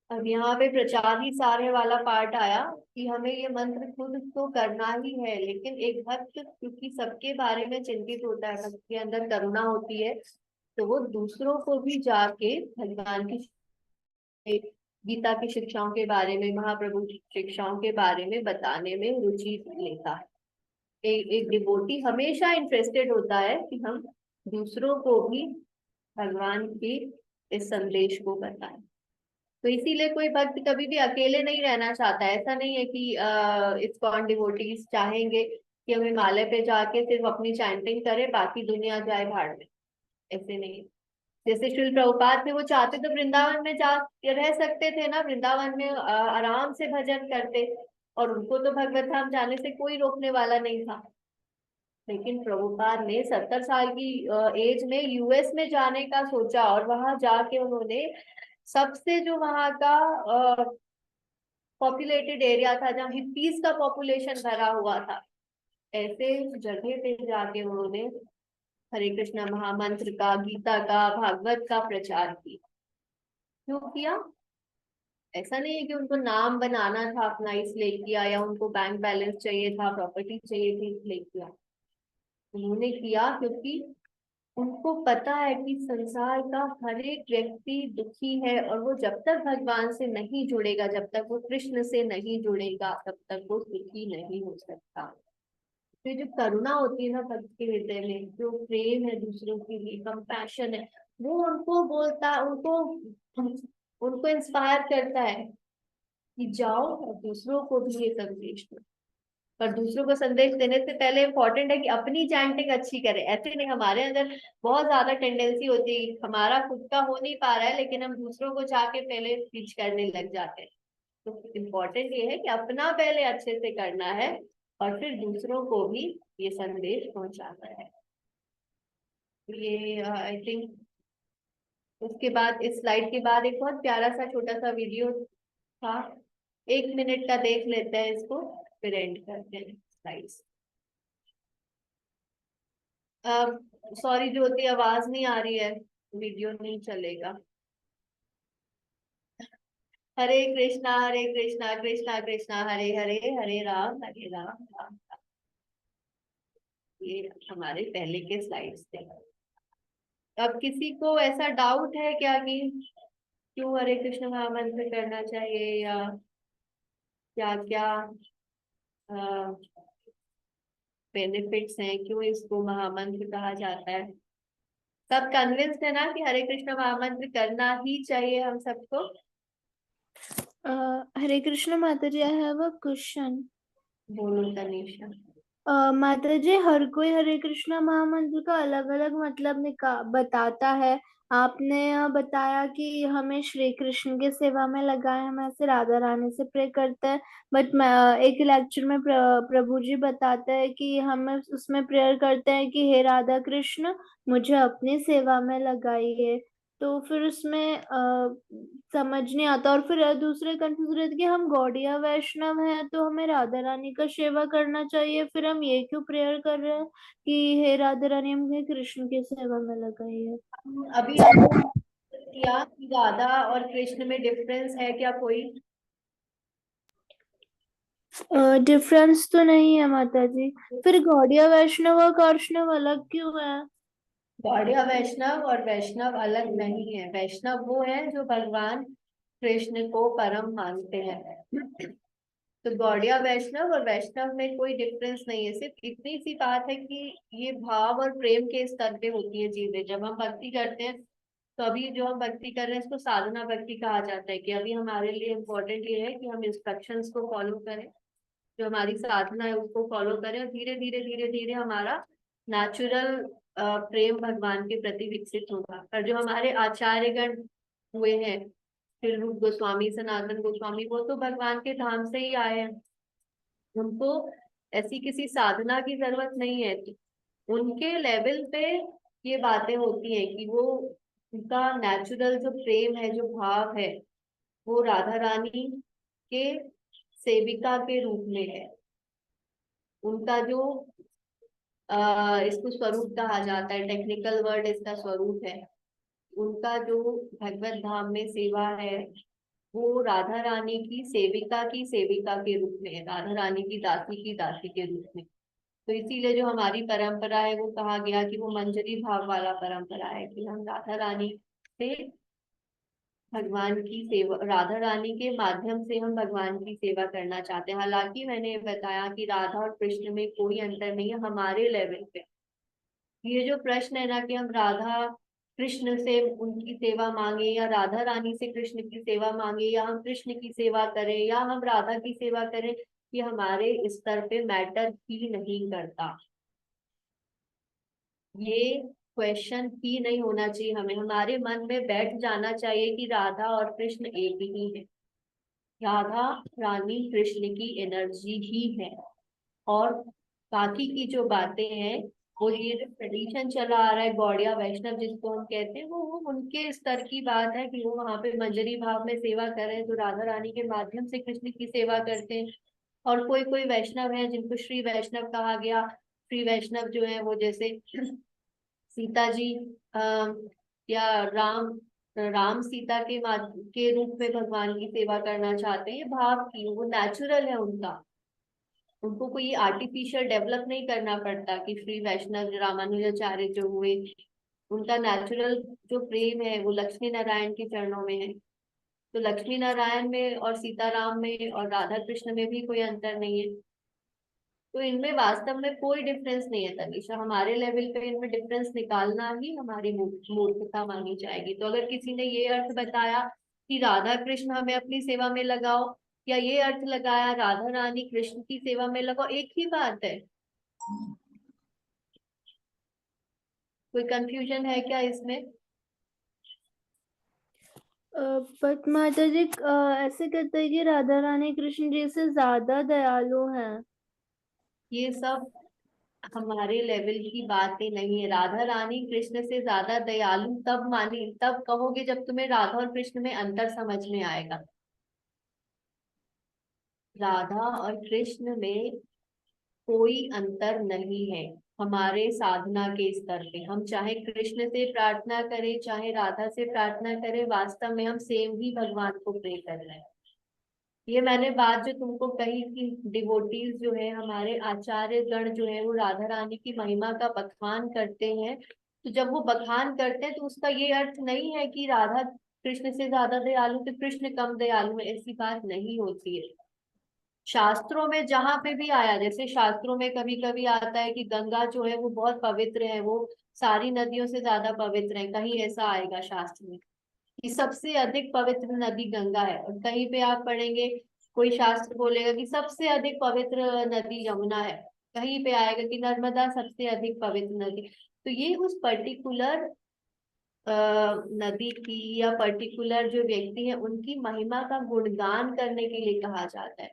अब यहाँ पे प्रचार ही सारे वाला पार्ट आया कि हमें ये मंत्र खुद तो करना ही है, लेकिन एक भक्त क्योंकि सबके बारे में चिंतित होता है, भक्त के अंदर करुणा होती है, तो वो दूसरों को भी जाके भगवान की गीता की शिक्षाओं के बारे में, महाप्रभु की शिक्षाओं के बारे में बताने में रुचि लेता है। एक डिवोटी हमेशा इंटरेस्टेड होता है कि हम दूसरों को भी भगवान की इस संदेश को बताएं। तो इसीलिए कोई भक्त कभी भी अकेले नहीं रहना चाहता है। ऐसा नहीं है कि इस्कॉन डिवोटीज चाहेंगे कि हम हिमालय पे जाके सिर्फ अपनी चैंटिंग करें, बाकी दुनिया जाए भाड़ में, ऐसे नहीं। जैसे श्रील प्रभुपाद थे, वो चाहते तो वृंदावन में जा रह सकते थे ना, वृंदावन में आराम से भजन करते और उनको तो भगवत धाम जाने से कोई रोकने वाला नहीं था। लेकिन प्रभुपाद ने 70 साल की एज में यूएस में जाने का सोचा और वहां जाके उन्होंने सबसे जो वहाँ का पॉपुलेटेड एरिया था, जहाँ हिप्पीज का पॉपुलेशन भरा हुआ था, ऐसे जगह पे जाके उन्होंने हरे कृष्णा महामंत्र का, गीता का, भागवत का प्रचार किया। क्यों किया? ऐसा नहीं है कि उनको नाम बनाना था अपना इसलिए किया, या उनको बैंक बैलेंस चाहिए था, प्रॉपर्टी चाहिए थी इसलिए किया। उन्होंने किया क्योंकि उनको पता है कि संसार का हर एक व्यक्ति दुखी है, और वो जब तक भगवान से नहीं जुड़ेगा, जब तक वो कृष्ण से नहीं जुड़ेगा, तब तक वो सुखी नहीं हो सकता। तो ये जो करुणा होती है ना भक्त के हृदय में, जो प्रेम है दूसरों के लिए, कंपैशन है, वो उनको बोलता, उनको इंस्पायर करता है कि जाओ और दूसरों को भी ये संदेश दो। पर दूसरों को संदेश देने से पहले इम्पोर्टेंट है कि अपनी चैंटिंग अच्छी करें। ऐसे नहीं, हमारे अंदर बहुत ज्यादा टेंडेंसी होती है, हमारा खुद का हो नहीं पा रहा है लेकिन हम दूसरों को जाके पहले स्पीच करने लग जाते हैं। तो इम्पोर्टेंट ये है कि अपना पहले अच्छे से करना है और फिर दूसरों को भी ये संदेश पहुंचाना है। ये आई थिंक उसके बाद, इस स्लाइड के बाद एक बहुत प्यारा सा छोटा सा वीडियो था, 1 मिनट का देख लेते हैं इसको, फिर एंड करते हैं स्लाइड्स। सॉरी ज्योति, आवाज नहीं आ रही है, वीडियो नहीं चलेगा। हरे कृष्णा कृष्णा कृष्णा हरे हरे, हरे राम राम राम। ये हमारे पहले के स्लाइड्स थे। अब किसी को ऐसा डाउट है क्या कि क्यों हरे कृष्ण महामंत्र करना चाहिए, या क्या क्या बेनिफिट्स हैं, क्यों इसको महामंत्र कहा जाता है? सब कन्विंस्ड है ना कि हरे कृष्ण महामंत्र करना ही चाहिए हम सबको? हरे कृष्ण माता जी, आई हैव अ क्वेश्चन। बोलो तनीषा। माता जी, हर कोई हरे कृष्णा महामंत्र का अलग अलग मतलब बताता है। आपने बताया कि हमें श्री कृष्ण की सेवा में लगाए, हम ऐसे राधा रानी से प्रे करते हैं। बट एक लेक्चर में प्रभु जी बताते हैं कि हम उसमें प्रेयर करते हैं कि हे राधा कृष्ण, मुझे अपनी सेवा में लगाइए। तो फिर उसमें समझ नहीं आता, और फिर दूसरे कंफ्यूज रहते कि हम गौड़िया वैष्णव हैं तो हमें राधा रानी का सेवा करना चाहिए, फिर हम ये क्यों प्रेयर कर रहे हैं कि हे राधा रानी हमें कृष्ण की सेवा में लगाइए। अभी हमने किया कि राधा और कृष्ण में डिफरेंस है क्या कोई? डिफरेंस तो नहीं है माता जी। फिर गौड़िया वैष्णव और वैष्णव अलग क्यों है? गौड़िया वैष्णव और वैष्णव अलग नहीं है। वैष्णव वो है जो भगवान कृष्ण को परम मानते हैं। तो गौड़िया वैष्णव और वैष्णव में कोई डिफरेंस नहीं है, सिर्फ इतनी सी बात है कि ये भाव और प्रेम के स्तर पे होती है चीजें। जब हम भक्ति करते हैं, तो अभी जो हम भक्ति कर रहे हैं इसको साधना भक्ति कहा जाता है, कि अभी हमारे लिए इम्पोर्टेंट ये है कि हम इंस्ट्रक्शंस को फॉलो करें, जो हमारी साधना है उसको फॉलो करें, और धीरे धीरे धीरे धीरे हमारा नेचुरल प्रेम भगवान के प्रति विकसित होगा। पर जो हमारे आचार्यगण हुए हैं, फिर रूप गोस्वामी, सनातन गोस्वामी, वो तो भगवान के धाम से ही आए हैं, उनको ऐसी किसी साधना की जरूरत नहीं है। उनके लेवल पे ये बातें होती हैं कि वो, उनका नेचुरल जो प्रेम है, जो भाव है, वो राधा रानी के सेविका के रूप में है। उनका जो इसको स्वरूप कहा जाता है, टेक्निकल वर्ड इसका स्वरूप है, उनका जो भगवत धाम में सेवा है, वो राधा रानी की सेविका के रूप में है, राधा रानी की दासी के रूप में। तो इसीलिए जो हमारी परंपरा है, वो कहा गया कि वो मंजरी भाव वाला परंपरा है, कि हम राधा रानी से भगवान की सेवा, राधा रानी के माध्यम से हम भगवान की सेवा करना चाहते हैं। हालांकि मैंने बताया कि राधा और कृष्ण में कोई अंतर नहीं है हमारे लेवल पे। ये जो प्रश्न है ना कि हम राधा कृष्ण से उनकी सेवा मांगे, या राधा रानी से कृष्ण की सेवा मांगे, या हम कृष्ण की सेवा करें, या हम राधा की सेवा करें, ये हमारे स्तर पे मैटर ही नहीं करता। ये क्वेश्चन ही नहीं होना चाहिए हमें, हमारे मन में बैठ जाना चाहिए कि राधा और कृष्ण एक ही है। राधा रानी कृष्ण की एनर्जी ही है, और बाकी की जो बातें हैं वो ये जो ट्रेडिशन चला आ रहा है गौड़िया वैष्णव जिसको हम कहते हैं, वो उनके स्तर की बात है कि वो वहां पे मंजरी भाव में सेवा कर रहे हैं, तो राधा रानी के माध्यम से कृष्ण की सेवा करते हैं। और कोई कोई वैष्णव है जिनको श्री वैष्णव कहा गया। श्री वैष्णव जो है वो जैसे सीता जी या राम सीता के रूप में भगवान की सेवा करना चाहते हैं, ये भाव की वो नेचुरल है उनका। उनको कोई आर्टिफिशियल डेवलप नहीं करना पड़ता कि श्री वैष्णव रामानुजाचार्य जो हुए, उनका नेचुरल जो प्रेम है वो लक्ष्मी नारायण के चरणों में है। तो लक्ष्मी नारायण में और सीताराम में और राधा कृष्ण में भी कोई अंतर नहीं है। तो इनमें वास्तव में कोई डिफरेंस नहीं है तनीषा, हमारे लेवल पे इनमें डिफरेंस निकालना ही हमारी मूर्खता मानी जाएगी। तो अगर किसी ने ये अर्थ बताया कि राधा कृष्ण हमें अपनी सेवा में लगाओ, या ये अर्थ लगाया राधा रानी कृष्ण की सेवा में लगाओ, एक ही बात है। कोई कंफ्यूजन है क्या इसमें? बट माता जी ऐसे कहते हैं कि राधा रानी कृष्ण जी से ज्यादा दयालु हैं। ये सब हमारे लेवल की बातें नहीं है। राधा रानी कृष्ण से ज्यादा दयालु तब कहोगे जब तुम्हें राधा और कृष्ण में अंतर समझ में आएगा। राधा और कृष्ण में कोई अंतर नहीं है। हमारे साधना के स्तर पे हम चाहे कृष्ण से प्रार्थना करें चाहे राधा से प्रार्थना करें, वास्तव में हम सेम ही भगवान को प्रे कर रहे हैं। ये मैंने बात जो तुमको कही कि डिवोटीज जो है हमारे आचार्य गण जो है वो राधा रानी की महिमा का बखान करते हैं, तो जब वो बखान करते हैं तो उसका ये अर्थ नहीं है कि राधा कृष्ण से ज्यादा दयालु तो कृष्ण कम दयालु है, ऐसी बात नहीं होती है। शास्त्रों में जहां पे भी आया, जैसे शास्त्रों में कभी कभी आता है कि गंगा जो है वो बहुत पवित्र है, वो सारी नदियों से ज्यादा पवित्र है, कहीं ऐसा आएगा शास्त्र में कि सबसे अधिक पवित्र नदी गंगा है। और कहीं पे आप पढ़ेंगे कोई शास्त्र बोलेगा कि सबसे अधिक पवित्र नदी यमुना है, कहीं पे आएगा कि नर्मदा सबसे अधिक पवित्र नदी। तो ये उस पर्टिकुलर नदी की या पर्टिकुलर जो व्यक्ति है उनकी महिमा का गुणगान करने के लिए कहा जाता है।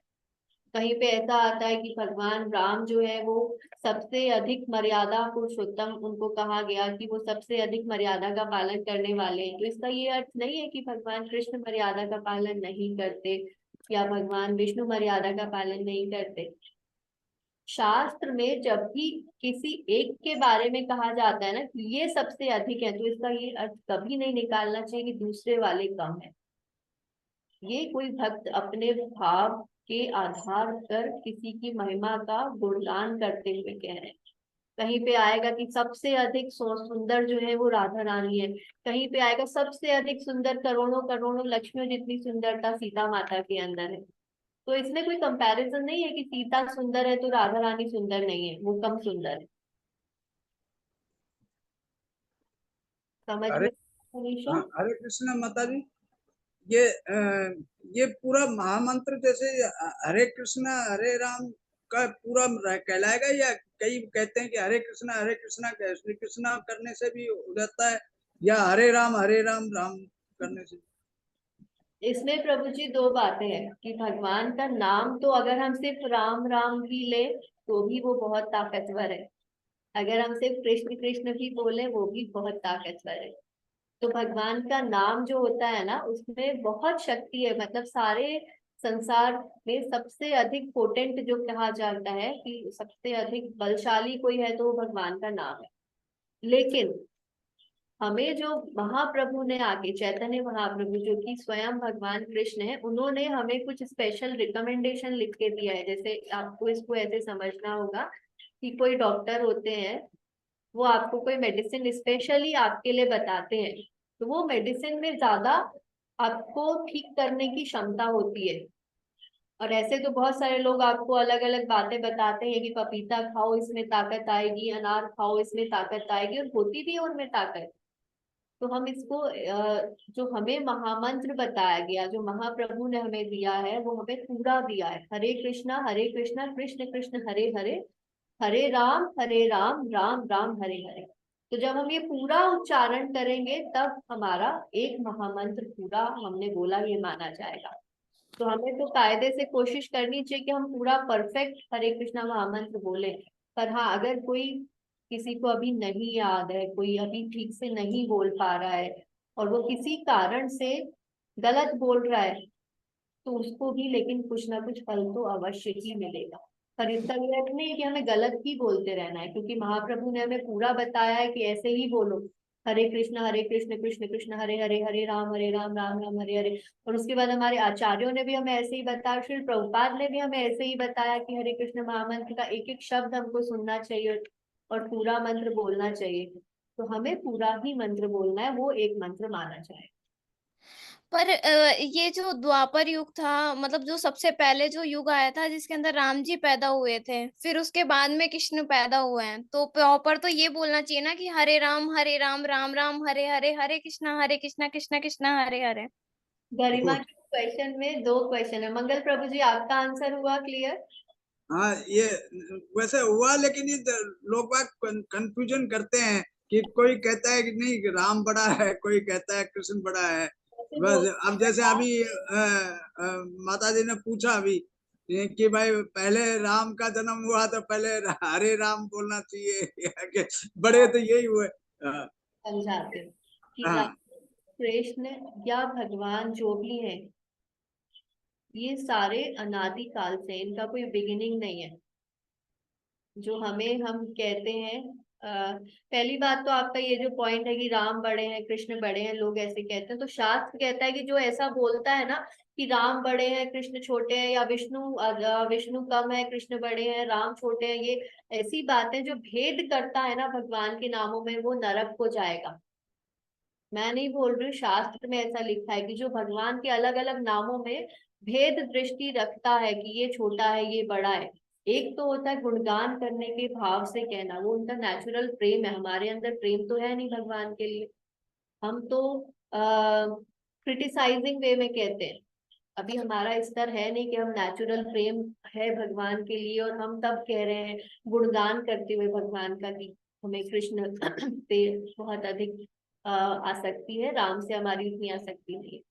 कहीं पे ऐसा आता है कि भगवान राम जो है वो सबसे अधिक मर्यादा पुरुषोत्तम, उनको कहा गया कि वो सबसे अधिक मर्यादा का पालन करने वाले हैं। तो इसका ये अर्थ नहीं है कि भगवान कृष्ण मर्यादा का पालन नहीं करते या भगवान विष्णु मर्यादा का पालन नहीं करते। शास्त्र में जब भी किसी एक के बारे में कहा जाता है ना कि ये सबसे अधिक है, तो इसका ये अर्थ कभी नहीं निकालना चाहिए कि दूसरे वाले कम है। ये कोई भक्त अपने भाव के आधार पर किसी की महिमा का गुणगान करते हुए कह रहे हैं। कहीं पे आएगा कि सबसे अधिक सुंदर जो है वो राधा रानी है, कहीं पे आएगा सबसे अधिक सुंदर करोड़ों करोड़ों लक्ष्मियों जितनी सुंदरता सीता माता के अंदर है। तो इसमें कोई कंपैरिजन नहीं है कि सीता सुंदर है तो राधा रानी सुंदर नहीं है, वो कम सुंदर है। समझ हरे में हमेशा? हाँ, हरे कृष्ण माता जी। ये ये पूरा महामंत्र जैसे हरे कृष्ण हरे राम का पूरा कहलाएगा, या कई कहते हैं कि हरे कृष्णा श्री कृष्णा करने से भी हो जाता है, या हरे राम राम करने से? इसमें प्रभु जी दो बातें हैं कि भगवान का नाम तो अगर हम सिर्फ राम राम भी ले तो भी वो बहुत ताकतवर है, अगर हम सिर्फ कृष्ण कृष्ण भी बोले वो भी बहुत ताकतवर है। तो भगवान का नाम जो होता है ना उसमें बहुत शक्ति है। मतलब सारे संसार में सबसे अधिक पोटेंट जो कहा जाता है कि सबसे अधिक बलशाली कोई है तो वो भगवान का नाम है। लेकिन हमें जो महाप्रभु ने आके, चैतन्य महाप्रभु जो कि स्वयं भगवान कृष्ण है, उन्होंने हमें कुछ स्पेशल रिकमेंडेशन लिख के दिया है। जैसे आपको इसको ऐसे समझना होगा कि कोई डॉक्टर होते हैं, वो आपको कोई मेडिसिन स्पेशली आपके लिए बताते हैं, तो वो मेडिसिन में ज्यादा आपको ठीक करने की क्षमता होती है। और ऐसे तो बहुत सारे लोग आपको अलग अलग बातें बताते हैं कि पपीता खाओ इसमें ताकत आएगी, अनार खाओ इसमें ताकत आएगी, और होती भी है उनमें ताकत। तो हम इसको जो हमें महामंत्र बताया गया, जो महाप्रभु ने हमें दिया है, वो हमें पूरा दिया है। हरे कृष्णा कृष्ण कृष्ण हरे हरे, हरे राम राम राम हरे हरे। तो जब हम ये पूरा उच्चारण करेंगे तब हमारा एक महामंत्र पूरा हमने बोला ये माना जाएगा। तो हमें तो कायदे से कोशिश करनी चाहिए कि हम पूरा परफेक्ट हरे कृष्णा महामंत्र बोले। पर हाँ, अगर कोई किसी को अभी नहीं याद है, कोई अभी ठीक से नहीं बोल पा रहा है और वो किसी कारण से गलत बोल रहा है, तो उसको भी लेकिन कुछ ना कुछ फल तो अवश्य ही मिलेगा। पर इसका ये अर्थ नहीं कि हमें गलत ही बोलते रहना है, क्योंकि महाप्रभु ने हमें पूरा बताया है कि ऐसे ही बोलो, हरे कृष्ण कृष्ण कृष्ण हरे हरे, हरे राम राम हरे हरे। और उसके बाद हमारे आचार्यों ने भी हमें ऐसे ही बताया, श्री प्रभुपाद ने भी हमें ऐसे ही बताया कि हरे कृष्ण महामंत्र का एक एक शब्द हमको सुनना चाहिए और पूरा मंत्र बोलना चाहिए। तो हमें पूरा ही मंत्र बोलना है, वो एक मंत्र माना जाए। पर ये जो द्वापर युग था, मतलब जो सबसे पहले जो युग आया था जिसके अंदर राम जी पैदा हुए थे, फिर उसके बाद में कृष्ण पैदा हुए हैं, तो प्रॉपर तो ये बोलना चाहिए ना कि हरे राम राम राम हरे हरे, हरे कृष्णा कृष्णा कृष्णा हरे हरे। गरिमा के क्वेश्चन में 2 क्वेश्चन है। मंगल प्रभु जी, आपका आंसर हुआ क्लियर? हाँ, ये वैसे हुआ, लेकिन ये लोग बाग कंफ्यूजन करते हैं कि कोई कहता है कि नहीं राम बड़ा है, कोई कहता है कृष्ण बड़ा है। बस अब जैसे अभी माता जी ने पूछा अभी कि भाई पहले राम का जन्म हुआ तो पहले हरे राम बोलना चाहिए कि बड़े तो यही हुए। समझाते हैं कि हाँ, कृष्ण या भगवान जो भी है, ये सारे अनादि काल से, इनका कोई बिगिनिंग नहीं है। जो हम कहते हैं, पहली बात तो आपका ये जो पॉइंट है कि राम बड़े हैं कृष्ण बड़े हैं, लोग ऐसे कहते हैं, तो शास्त्र कहता है कि जो ऐसा बोलता है ना कि राम बड़े हैं कृष्ण छोटे हैं, या विष्णु कम है कृष्ण बड़े हैं राम छोटे हैं, ये ऐसी बातें जो भेद करता है ना भगवान के नामों में, वो नरक को जाएगा। मैं नहीं बोल रही हूँ, शास्त्र में ऐसा लिखा है कि जो भगवान के अलग अलग नामों में भेद दृष्टि रखता है कि ये छोटा है ये बड़ा है। एक तो होता है गुणगान करने के भाव से कहना, वो उनका नेचुरल प्रेम है, हमारे अंदर प्रेम तो है नहीं भगवान के लिए। हम तो क्रिटिसाइजिंग वे में कहते हैं। अभी हमारा स्तर है नहीं कि हम नेचुरल प्रेम है भगवान के लिए और हम तब कह रहे हैं गुणगान करते हुए भगवान का कि हमें कृष्ण से बहुत अधिक आसक्ति है, राम से हमारी उतनी आसक्ति नहीं है।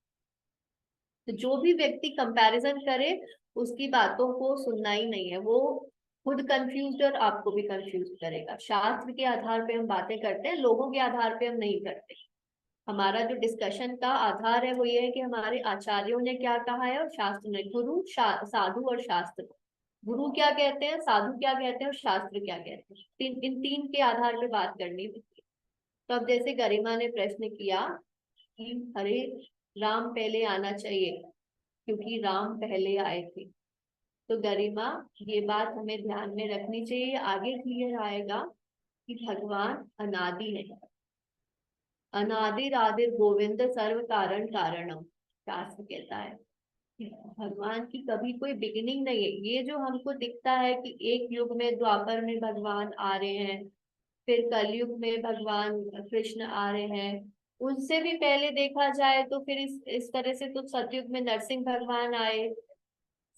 तो जो भी व्यक्ति कंपैरिजन करे उसकी बातों को सुनना ही नहीं है, वो खुद कंफ्यूज और आपको भी कंफ्यूज करेगा। शास्त्र के आधार पे हम बातें करते हैं, लोगों के आधार पे हम नहीं करते। हमारा जो डिस्कशन का आधार है वो ये है कि हमारे आचार्यों ने क्या कहा है और शास्त्र ने, गुरु साधु और शास्त्र। गुरु क्या कहते हैं, साधु क्या कहते हैं और शास्त्र क्या कहते हैं, इन तीन के आधार पे बात करनी होती है। तो अब जैसे गरिमा ने प्रश्न किया कि हरे राम पहले आना चाहिए क्योंकि राम पहले आए थे, तो गरिमा ये बात हमें ध्यान में रखनी चाहिए, आगे क्लियर आएगा कि भगवान अनादि है। अनादिर आदिर गोविंद सर्व कारण कारणम, शास्त्र कहता है कि भगवान की कभी कोई बिगिनिंग नहीं है। ये जो हमको दिखता है कि एक युग में द्वापर में भगवान आ रहे हैं, फिर कलयुग में भगवान कृष्ण आ रहे हैं, उनसे भी पहले देखा जाए तो फिर इस तरह से तो सतयुग में नरसिंह भगवान आए,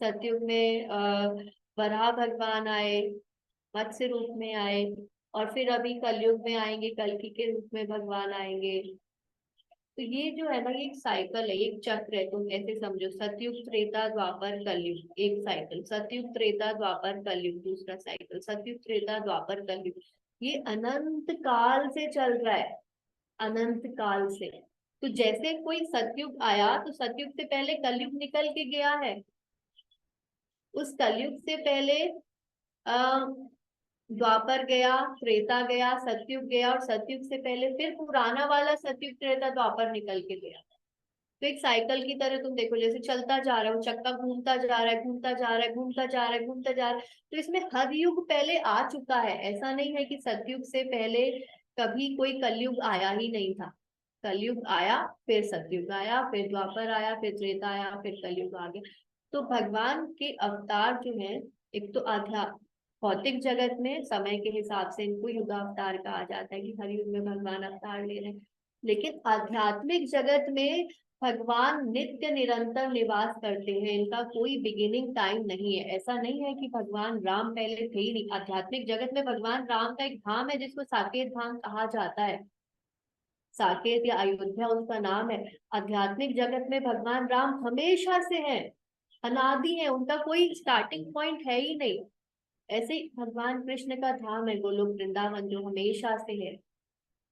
सतयुग में वराह भगवान आए, मत्स्य रूप में आए, और फिर अभी कलयुग में आएंगे, कल्कि के रूप में भगवान आएंगे। तो ये जो है ना, ये एक साइकिल है, एक चक्र है, तुम ऐसे समझो, सतयुग त्रेता द्वापर कलयुग एक साइकिल, सतयुग त्रेता द्वापर कलयुग दूसरा साइकिल, सतयुग त्रेता द्वापर कलयुग, ये अनंत काल से चल रहा है, अनंत काल से। तो जैसे कोई सतयुग आया तो सतयुग से पहले कलयुग निकल के गया है, उस कलयुग से पहले द्वापर गया, त्रेता गया, सतयुग गया, और सतयुग से पहले फिर पुराना वाला सतयुग त्रेता द्वापर निकल के गया। तो एक साइकिल की तरह तुम देखो, जैसे चलता जा रहा है, वो चक्का घूमता जा रहा है, घूमता जा रहा है, घूमता जा रहा है, घूमता जा रहा है। तो इसमें हर युग पहले आ चुका है, ऐसा नहीं है कि सतयुग से पहले कभी कोई कलयुग आया ही नहीं था। कलयुग आया, फिर सतयुग आया, फिर द्वापर आया, फिर त्रेता आया, फिर कलयुग आ गया। तो भगवान के अवतार जो है, एक तो भौतिक जगत में समय के हिसाब से इनको युगावतार कहा जाता है कि हर युग में भगवान अवतार ले रहे हैं, लेकिन आध्यात्मिक जगत में भगवान नित्य निरंतर निवास करते हैं, इनका कोई बिगिनिंग टाइम नहीं है। ऐसा नहीं है कि भगवान राम पहले थे ही नहीं। आध्यात्मिक जगत में भगवान राम का एक धाम है जिसको साकेत धाम कहा जाता है, साकेत या अयोध्या उसका नाम है। आध्यात्मिक जगत में भगवान राम हमेशा से हैं, अनादि है, उनका कोई स्टार्टिंग पॉइंट है ही नहीं। ऐसे ही भगवान कृष्ण का धाम है गोलोक वृंदावन, जो हमेशा से है।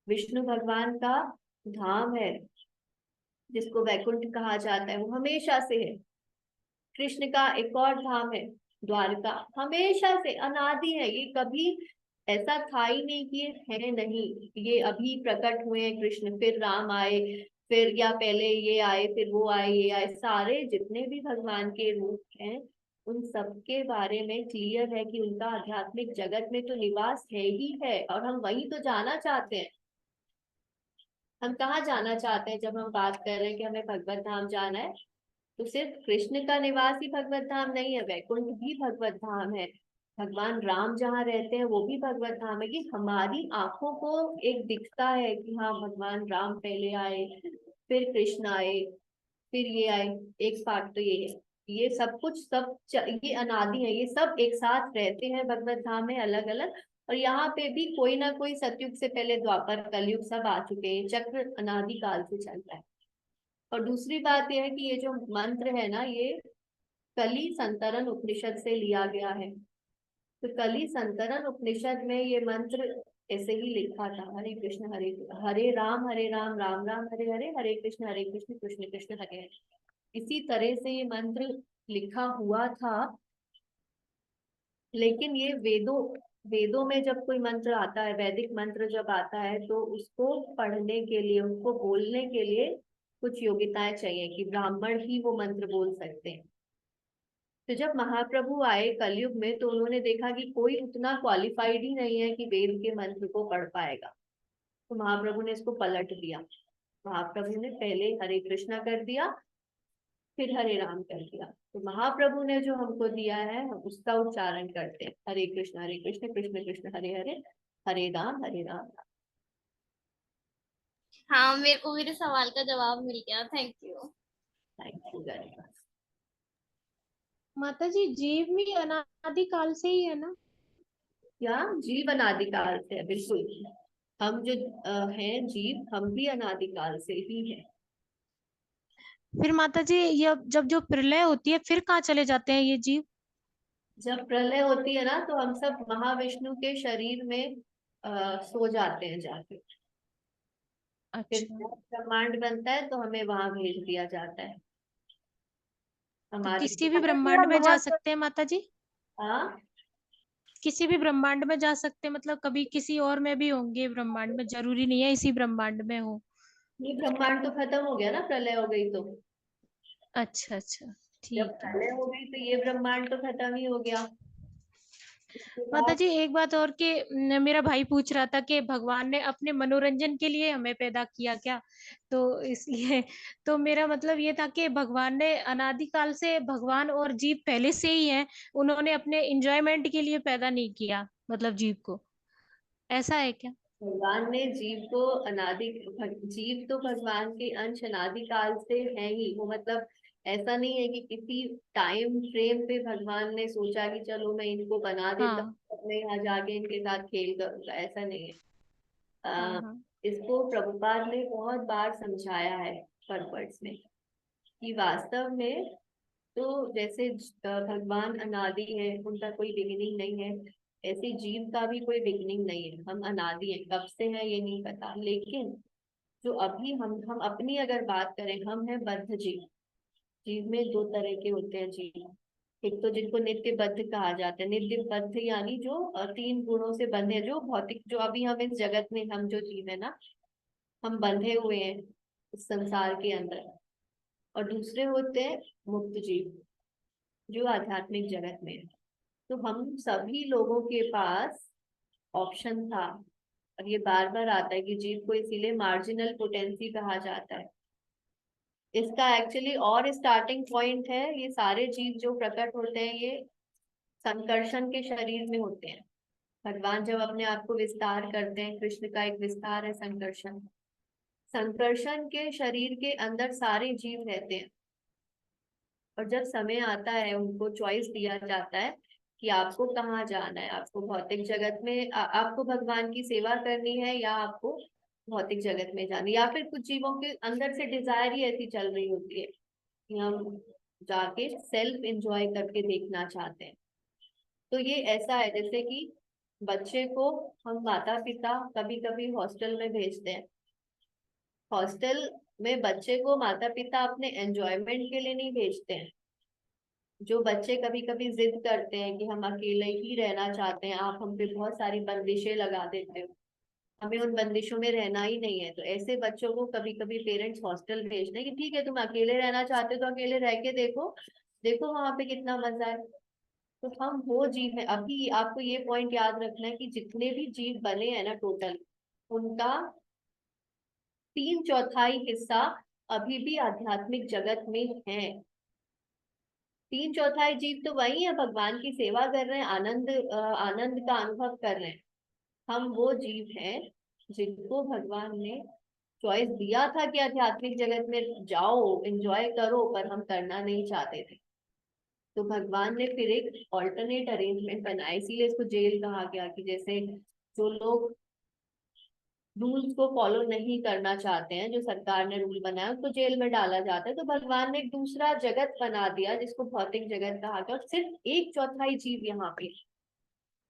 विष्णु भगवान का धाम है जिसको वैकुंठ कहा जाता है, वो हमेशा से है। कृष्ण का एक और धाम है द्वारका, हमेशा से अनादि है। ये कभी ऐसा था ही नहीं कि ये है नहीं, ये अभी प्रकट हुए हैं कृष्ण, फिर राम आए, फिर या पहले ये आए, फिर वो आए, ये आए। सारे जितने भी भगवान के रूप हैं उन सबके बारे में क्लियर है कि उनका आध्यात्मिक जगत में तो निवास है ही है, और हम वही तो जाना चाहते हैं। हम कहाँ जाना चाहते हैं? जब हम बात कर रहे हैं कि हमें भगवत धाम जाना है, तो सिर्फ कृष्ण का निवास ही भगवत धाम नहीं है, वैकुंठ भी भगवत धाम है। भगवान राम जहाँ रहते हैं वो भी भगवत धाम है। ये हमारी आंखों को एक दिखता है कि हाँ भगवान राम पहले आए, फिर कृष्ण आए, फिर ये आए। एक पार्ट तो ये है, ये सब कुछ ये अनादि है, ये सब एक साथ रहते हैं भगवत धाम में अलग अलग। और यहाँ पे भी कोई ना कोई सतयुग से पहले द्वापर कलयुग सब आ चुके हैं, चक्र अनादि काल से चल रहा है। और दूसरी बात यह है कि ये जो मंत्र है ना, ये कली संतरण उपनिषद से लिया गया है। तो कली संतरण उपनिषद में ये मंत्र ऐसे ही लिखा था, हरे कृष्ण हरे राम राम राम हरे हरे, हरे कृष्ण कृष्ण कृष्ण हरे हरे। इसी तरह से ये मंत्र लिखा हुआ था। लेकिन ये वेदों में जब कोई मंत्र आता है, वैदिक मंत्र जब आता है, तो उसको पढ़ने के लिए, उसको बोलने के लिए कुछ योग्यताएं चाहिए कि ब्राह्मण ही वो मंत्र बोल सकते हैं। तो जब महाप्रभु आए कलयुग में, तो उन्होंने देखा कि कोई उतना क्वालिफाइड ही नहीं है कि वेद के मंत्र को पढ़ पाएगा। तो महाप्रभु ने इसको पलट दिया। महाप्रभु ने पहले हरे कृष्णा कर दिया, फिर हरे राम कर दिया। तो महाप्रभु ने जो हमको दिया है, हम उसका उच्चारण करते हैं, हरे कृष्ण कृष्ण कृष्ण हरे हरे, हरे राम राम। हाँ, मेरे को मेरे सवाल का जवाब मिल गया, thank you. Thank you very much. माता जी, जीव भी अनादि काल से ही है ना? क्या? जीव अनादिकाल से है, बिल्कुल। हम जो हैं जीव, हम भी अनादिकाल से ही हैं। फिर माता जी, ये जब जो प्रलय होती है फिर कहाँ चले जाते हैं ये जीव? जब प्रलय होती है ना, तो हम सब महाविष्णु के शरीर में सो जाते हैं जाके। फिर अच्छा, ब्रह्मांड बनता है तो हमें वहां भेज दिया जाता है। तो हमारे किसी भी ब्रह्मांड में जा सकते हैं माता जी? हाँ, किसी भी ब्रह्मांड में जा सकते हैं, मतलब कभी किसी और में भी होंगे ब्रह्मांड में, जरूरी नहीं है इसी ब्रह्मांड में हो? ये ब्रह्मांड तो खत्म हो गया ना, प्रलय हो गई तो। अच्छा अच्छा, जब ठीक है। प्रलय हो गई तो ये ब्रह्मांड तो खत्म ही हो गया। इसके माता बाद जी, एक बात और कि मेरा भाई पूछ रहा था कि भगवान ने अपने मनोरंजन के लिए हमें पैदा किया क्या, तो इसलिए तो मेरा मतलब ये था कि भगवान ने अनादिकाल से, भगवान और जीव पहले से ही हैं, उन्होंने अपने एंजॉयमेंट के लिए पैदा नहीं किया मतलब जीव को, ऐसा है क्या? भगवान ने जीव को जीव तो भगवान के अंश अनादि काल से है ही। वो मतलब ऐसा नहीं है कि किसी टाइम फ्रेम पे भगवान ने सोचा कि चलो मैं इनको बना देता हाँ हूँ, मैं यहाँ जाके इनके साथ खेल करूंगा, ऐसा नहीं है। हाँ आ, हाँ। इसको प्रभुपाद ने बहुत बार समझाया है परवर्ड्स में, कि वास्तव में तो जैसे भगवान अनादि है, उनका कोई बिगिनिंग नहीं है, ऐसे जीव का भी कोई बिगिनिंग नहीं है। हम अनादि हैं, कब से है ये नहीं पता। लेकिन जो अभी हम अपनी अगर बात करें, हम हैं बद्ध जीव। जीव में दो तरह के होते हैं जीव। एक तो जिनको नित्य बद्ध कहा जाता है। नित्य बद्ध यानी जो तीन गुणों से बंधे हैं, जो भौतिक, जो अभी हम इस जगत में, हम जो जीव है ना, हम बंधे हुए हैं इस संसार के अंदर। और दूसरे होते हैं मुक्त जीव, जो आध्यात्मिक जगत में है। तो हम सभी लोगों के पास ऑप्शन था। और ये बार बार आता है कि जीव को इसीलिए मार्जिनल पोटेंसी कहा जाता है। इसका एक्चुअली और स्टार्टिंग पॉइंट है, ये सारे जीव जो प्रकट होते हैं ये संकर्षण के शरीर में होते हैं। भगवान जब अपने आप को विस्तार करते हैं, कृष्ण का एक विस्तार है संकर्षण। संकर्षण के शरीर के अंदर सारे जीव रहते हैं। और जब समय आता है, उनको चॉइस दिया जाता है कि आपको कहाँ जाना है, आपको भौतिक जगत में आपको भगवान की सेवा करनी है, या आपको भौतिक जगत में जाना, या फिर कुछ जीवों के अंदर से डिजायर ही ऐसी चल रही होती है कि हम जाके सेल्फ एंजॉय करके देखना चाहते हैं। तो ये ऐसा है जैसे कि बच्चे को हम माता पिता कभी कभी हॉस्टल में भेजते हैं। हॉस्टल में बच्चे को माता पिता अपने एंजॉयमेंट के लिए नहीं भेजते हैं। जो बच्चे कभी कभी जिद करते हैं कि हम अकेले ही रहना चाहते हैं, आप हम पे बहुत सारी बंदिशें लगा देते हो, हमें उन बंदिशों में रहना ही नहीं है, तो ऐसे बच्चों को कभी कभी पेरेंट्स हॉस्टल भेजते हैं कि ठीक है तुम अकेले रहना चाहते हो तो अकेले रह के देखो, देखो वहां पे कितना मजा है। तो हम वो जीव है। अभी आपको ये पॉइंट याद रखना है कि जितने भी जीव बने हैं ना टोटल, उनका 3/4 हिस्सा अभी भी आध्यात्मिक जगत में है। 3/4 जीव तो वही है, भगवान की सेवा कर रहे हैं, आनंद का अनुभव कर रहे हैं। हम वो जीव हैं जिनको भगवान ने चॉइस दिया था कि आध्यात्मिक जगत में जाओ, एंजॉय करो, पर हम करना नहीं चाहते थे। तो भगवान ने फिर एक ऑल्टरनेट अरेंजमेंट बनाया, इसीलिए इसको जेल कहा गया कि जैसे जो लोग रूल्स को फॉलो नहीं करना चाहते हैं, जो सरकार ने रूल बनाया, उनको जेल में डाला जाता है। तो भगवान ने एक दूसरा जगत बना दिया जिसको भौतिक जगत कहा गया, और सिर्फ 1/4 जीव यहाँ पे।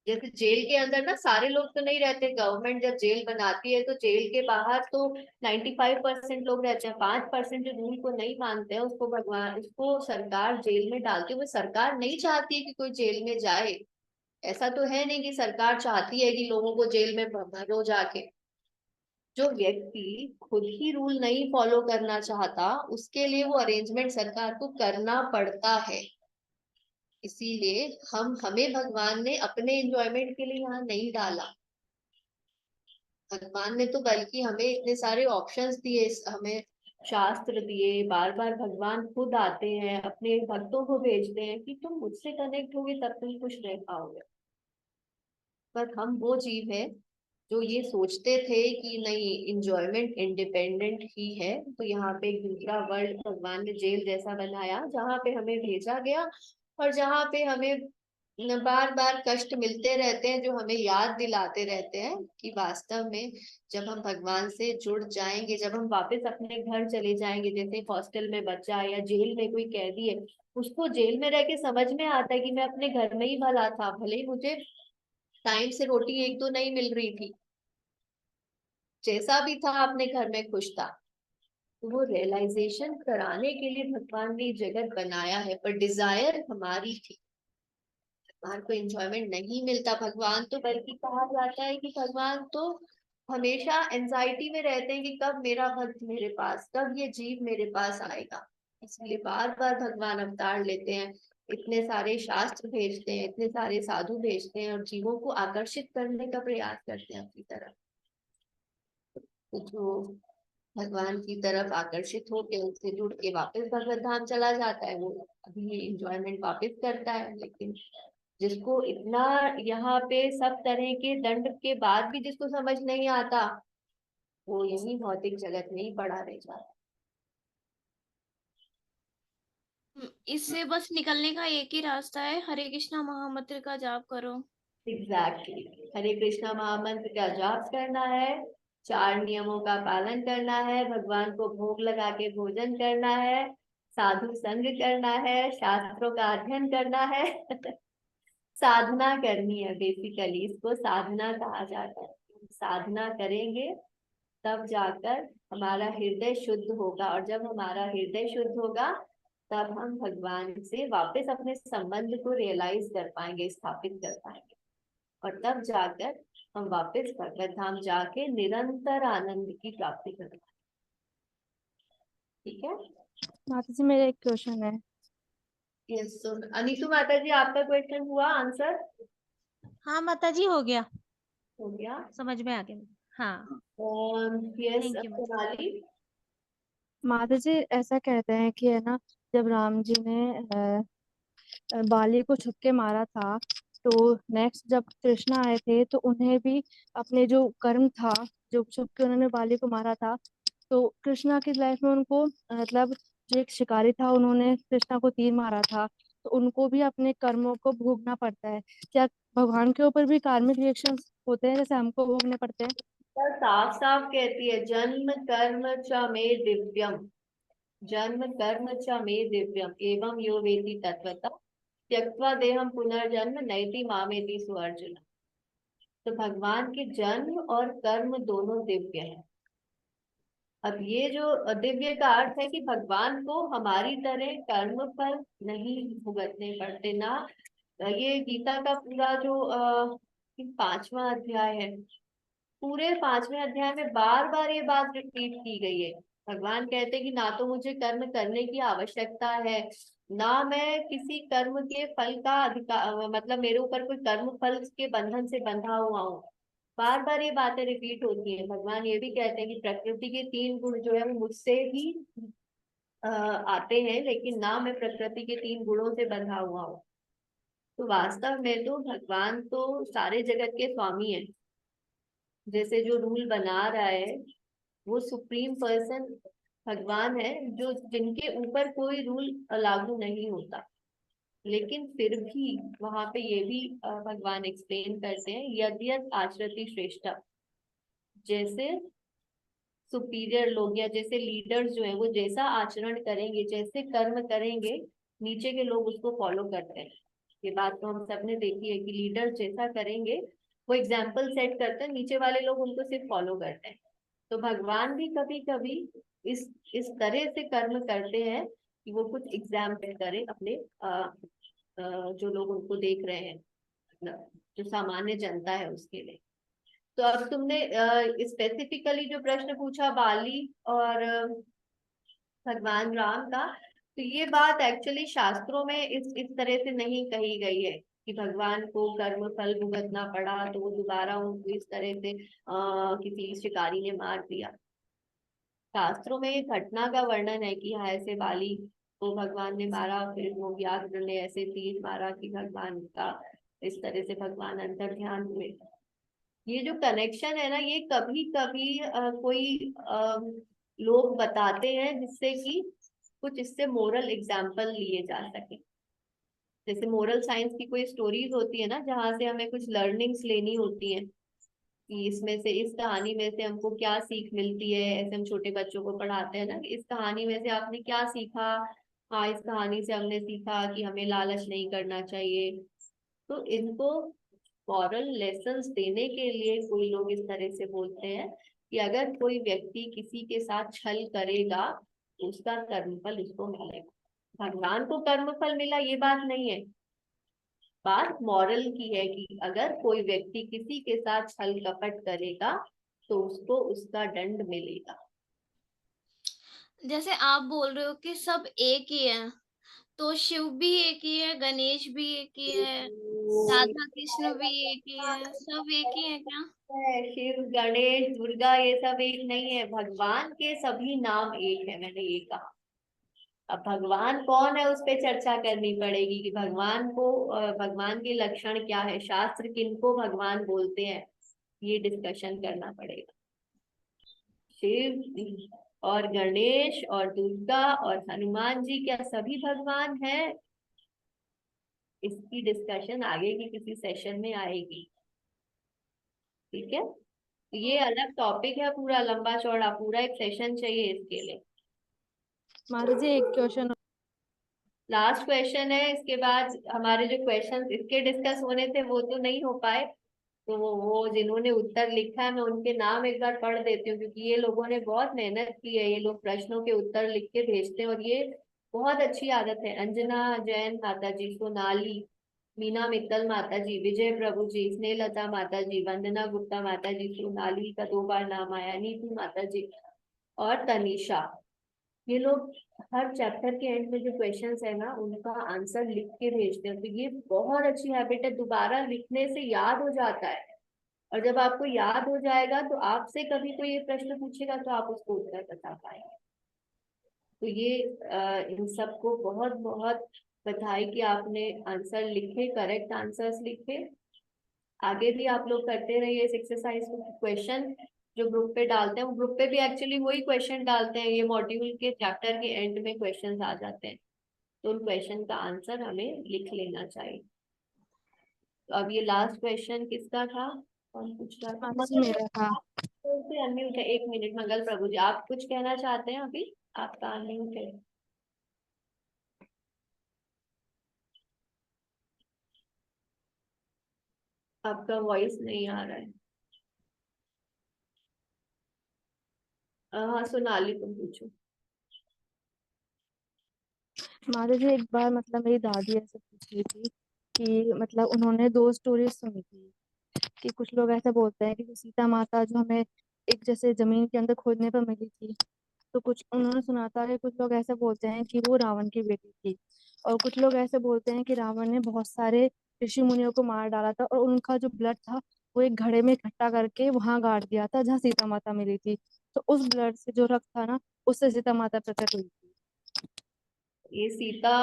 जैसे जेल के अंदर ना सारे लोग तो नहीं रहते, गवर्नमेंट जब जेल बनाती है तो जेल के बाहर तो 95% लोग रहते हैं, 5% जो रूल को नहीं मानते हैं उसको सरकार जेल में डालती है। वो सरकार नहीं चाहती है कि कोई जेल में जाए, ऐसा तो है नहीं कि सरकार चाहती है कि लोगों को जेल में भरो जाके। जो व्यक्ति खुद ही रूल नहीं फॉलो करना चाहता, उसके लिए वो अरेंजमेंट सरकार को करना पड़ता है। इसीलिए हमें भगवान ने अपने एंजॉयमेंट के लिए यहाँ नहीं डाला। भगवान ने तो बल्कि हमें इतने सारे ऑप्शंस दिए, हमें शास्त्र दिए, बार बार भगवान खुद आते हैं, अपने भक्तों को भेजते हैं कि तुम मुझसे कनेक्ट होगे तब तुम खुश रह पाओगे। पर हम वो जीव है जो ये सोचते थे कि नहीं, इंजॉयमेंट इंडिपेंडेंट ही है, तो यहाँ पे एक दूसरा वर्ल्ड भगवान ने जेल जैसा बनाया जहाँ पे हमें भेजा गया, और जहाँ पे हमें बार बार कष्ट मिलते रहते हैं, जो हमें याद दिलाते रहते हैं कि वास्तव में जब हम भगवान से जुड़ जाएंगे, जब हम वापस अपने घर चले जाएंगे, जैसे हॉस्टल में बच्चा या जेल में कोई कैदी है, उसको जेल में रह के समझ में आता है कि मैं अपने घर में ही भला था, भले ही मुझे टाइम से रोटी एक दो नहीं मिल रही थी, जैसा भी था अपने घर में खुश था। तो वो रियलाइजेशन कराने के लिए भगवान ने जगत बनाया है, पर डिजायर हमारी थी। भगवान को एंजॉयमेंट नहीं मिलता। भगवान तो बल्कि कहा जाता है कि भगवान तो हमेशा एंजाइटी में रहते हैं कि कब मेरा भक्त मेरे पास, कब ये जीव मेरे पास आएगा। इसलिए बार बार भगवान अवतार लेते हैं, इतने सारे शास्त्र भेजते हैं, इतने सारे साधु भेजते हैं, और जीवों को आकर्षित करने का प्रयास करते हैं अपनी तरफ। तो जो भगवान की तरफ आकर्षित होकर उनसे जुड़ के वापस भगवत धाम चला जाता है, वो अभी ये इंजॉयमेंट वापस करता है। लेकिन जिसको इतना यहाँ पे सब तरह के दंड के बाद भी जिसको समझ नहीं आता, वो यही भौतिक जगत में ही पड़ा रह जाता। इससे बस निकलने का एक ही रास्ता है, हरे कृष्णा महामंत्र का जाप करो। एग्जैक्टली, हरे कृष्णा महामंत्र का जाप करना है, 4 नियमों का पालन करना है, भगवान को भोग लगा के भोजन करना है, साधु संग करना है, शास्त्रों का अध्ययन करना है साधना करनी है। बेसिकली इसको साधना कहा जाता है। साधना करेंगे तब जाकर हमारा हृदय शुद्ध होगा, और जब हमारा हृदय शुद्ध होगा तब हम भगवान से वापस अपने संबंध को रियलाइज कर पाएंगे, स्थापित कर पाएंगे, और तब जाकर हम वापस भगवत धाम जाके निरंतर आनंद की प्राप्ति कर पाएंगे। ठीक है माता जी, मेरा एक क्वेश्चन है। यस, तो अनीतू माता जी, आपका क्वेश्चन हुआ आंसर? हाँ माता जी, हो गया, हो गया, समझ में आ गया। हाँ, यस। थैंक यू माता। सोनाली, माता जी, ऐसा कहते हैं कि है ना, जब राम जी ने बाली को छुप के मारा था, तो नेक्स्ट जब कृष्ण आए थे तो उन्हें भी अपने जो कर्म था, जो छुप के उन्होंने बाली को मारा था, तो कृष्णा की लाइफ में उनको मतलब जो एक शिकारी था, उन्होंने कृष्णा को तीर मारा था, तो उनको भी अपने कर्मों को भोगना पड़ता है। क्या भगवान के ऊपर भी कार्मिक रिएक्शन होते हैं जैसे हमको भोगने पड़ते हैं? साफ साफ कहती है, जन्म कर्म च मे दिव्यम, जन्म कर्म च मे दिव्यम, एवं यो वेति तत्वतः त्यक्त्वा देहम पुनर्जन्म नैति मामेति सुअर्जुन। तो भगवान के जन्म और कर्म दोनों दिव्य है। अब ये जो दिव्य का अर्थ है कि भगवान को हमारी तरह कर्म फल नहीं भुगतने पड़ते ना। ये गीता का पूरा जो 5वां अध्याय है, पूरे 5वें अध्याय में बार बार ये बात रिपीट की गई है। भगवान कहते हैं कि ना तो मुझे कर्म करने की आवश्यकता है, ना मैं किसी कर्म के फल का अधिकार, मतलब मेरे ऊपर कोई कर्म फल के बंधन से बंधा हुआ हूँ। बार बार ये बातें रिपीट होती हैं। भगवान ये भी कहते हैं कि प्रकृति के 3 गुण जो है वो मुझसे ही आते हैं, लेकिन ना मैं प्रकृति के 3 गुणों से बंधा हुआ हूँ। तो वास्तव में तो भगवान तो सारे जगत के स्वामी हैं। जैसे जो रूल बना रहा है वो सुप्रीम पर्सन भगवान है, जो जिनके ऊपर कोई रूल लागू नहीं होता। लेकिन फिर भी वहां पे ये भी भगवान एक्सप्लेन करते हैं, यद्यत आचरति श्रेष्ठा, जैसे सुपीरियर लोग या जैसे लीडर्स जो है वो जैसा आचरण करेंगे, जैसे कर्म करेंगे, नीचे के लोग उसको फॉलो करते हैं। ये बात तो हम सबने देखी है कि लीडर जैसा करेंगे वो एग्जाम्पल सेट करते हैं, नीचे वाले लोग उनको सिर्फ फॉलो करते हैं। तो भगवान भी कभी कभी इस तरह से कर्म करते हैं कि वो कुछ एग्जाम्पल करें अपने जो लोग उनको देख रहे हैं, जो सामान्य जनता है उसके लिए। तो अब तुमने स्पेसिफिकली जो प्रश्न पूछा बाली और भगवान राम का, तो ये बात एक्चुअली शास्त्रों में इस तरह से नहीं कही गई है कि भगवान को कर्म फल भुगतना पड़ा तो वो दोबारा उनको इस तरह से किसी शिकारी ने मार दिया। शास्त्रों में एक घटना का वर्णन है कि हाँ ऐसे बाली को भगवान ने मारा, फिर वो व्याघ्र ने ऐसे तीर मारा कि भगवान का इस तरह से भगवान अंतर ध्यान हुए। ये जो कनेक्शन है ना, ये कभी कभी कोई लोग बताते हैं जिससे कि कुछ इससे मोरल एग्जाम्पल लिए जा सके। जैसे मोरल साइंस की कोई स्टोरीज होती है ना, जहाँ से हमें कुछ लर्निंग्स लेनी होती हैं कि इसमें से, इस कहानी में से हमको क्या सीख मिलती है। ऐसे हम छोटे बच्चों को पढ़ाते हैं ना, इस कहानी में से आपने क्या सीखा। हाँ, इस कहानी से हमने सीखा कि हमें लालच नहीं करना चाहिए। तो इनको मॉरल लेसन्स देने के लिए कोई लोग इस तरह से बोलते हैं कि अगर कोई व्यक्ति किसी के साथ छल करेगा तो उसका कर्मफल उसको मिलेगा। भगवान को कर्मफल मिला ये बात नहीं है, बात मॉरल की है कि अगर कोई व्यक्ति किसी के साथ छल कपट करेगा तो उसको उसका दंड मिलेगा। जैसे आप बोल रहे हो कि सब एक ही है, तो शिव भी एक ही है, गणेश भी एक ही है, राधा कृष्ण भी एक ही है, सब एक ही है क्या? शिव गणेश दुर्गा ये सब एक नहीं है, भगवान के सभी नाम एक है, मैंने ये कहा। अब भगवान कौन है उस पे चर्चा करनी पड़ेगी कि भगवान को भगवान के लक्षण क्या है, शास्त्र किनको भगवान बोलते हैं, ये डिस्कशन करना पड़ेगा। शिव और गणेश और दुर्गा और हनुमान जी क्या सभी भगवान हैं? इसकी डिस्कशन आगे की किसी सेशन में आएगी, ठीक है। ये अलग टॉपिक है, पूरा लंबा चौड़ा, पूरा एक सेशन चाहिए इसके लिए। माता जी एक क्वेश्चन लास्ट क्वेश्चन है, इसके बाद हमारे जो क्वेश्चन इसके डिस्कस होने थे वो तो नहीं हो पाए। तो वो जिन्होंने उत्तर लिखा है मैं उनके नाम एक बार पढ़ देती हूँ, क्योंकि ये लोगों ने बहुत मेहनत की है। ये लोग प्रश्नों के उत्तर लिख के भेजते हैं और ये बहुत अच्छी आदत है। अंजना जैन माता जी, सोनाली, मीना मित्तल माता जी, विजय प्रभु जी, स्नेहलता माता जी, वंदना गुप्ता माता जी, सोनाली का 2 बार नाम आया, नीतू माता जी और तनीषा। ये लोग हर चैप्टर के एंड में जो क्वेश्चंस है ना उनका आंसर लिख के भेजते हैं। तो ये बहुत अच्छी हैबिट है, दोबारा लिखने से याद हो जाता है। और जब आपको याद हो जाएगा तो आपसे कभी कोई ये प्रश्न पूछेगा तो आप उसको उत्तर बता पाएंगे। तो ये इन सबको बहुत बहुत बधाई कि आपने आंसर लिखे, करेक्ट आंसर्स लिखे। आगे भी आप लोग करते रहिए इस एक्सरसाइज को। क्वेश्चन जो ग्रुप पे डालते हैं वो ग्रुप पे भी एक्चुअली वही क्वेश्चन डालते हैं, ये मॉड्यूल के चैप्टर के एंड में क्वेश्चंस आ जाते हैं, तो उन क्वेश्चन का आंसर हमें लिख लेना चाहिए। तो अब ये लास्ट क्वेश्चन किसका था, कौन पूछ रहा था? माता जी मेरा था। अनम्यूट है, 1 मिनट। मंगल प्रभु जी आप कुछ कहना चाहते हैं अभी? आपका अनम्यूट है। आपका वॉइस नहीं आ रहा है। हाँ सोनाली तुम पूछो। माता जी एक बार मतलब मेरी दादी ऐसे पूछ रही थी कि मतलब उन्होंने 2 स्टोरी सुनी थी कि कुछ लोग ऐसे बोलते हैं कि जो सीता माता जो हमें एक जैसे जमीन के अंदर खोदने पर मिली थी, तो कुछ उन्होंने सुना था कि कुछ लोग ऐसे बोलते हैं कि वो रावण की बेटी थी, और कुछ लोग ऐसे बोलते हैं कि रावण ने बहुत सारे ऋषि मुनियों को मार डाला था और उनका जो ब्लड था वो एक घड़े में इकट्ठा करके वहां गाड़ दिया था जहाँ सीता माता मिली थी। तो उस ब्लड से जो रक्त था ना, उससे सीता माता प्रकट हुई थी। ये सीता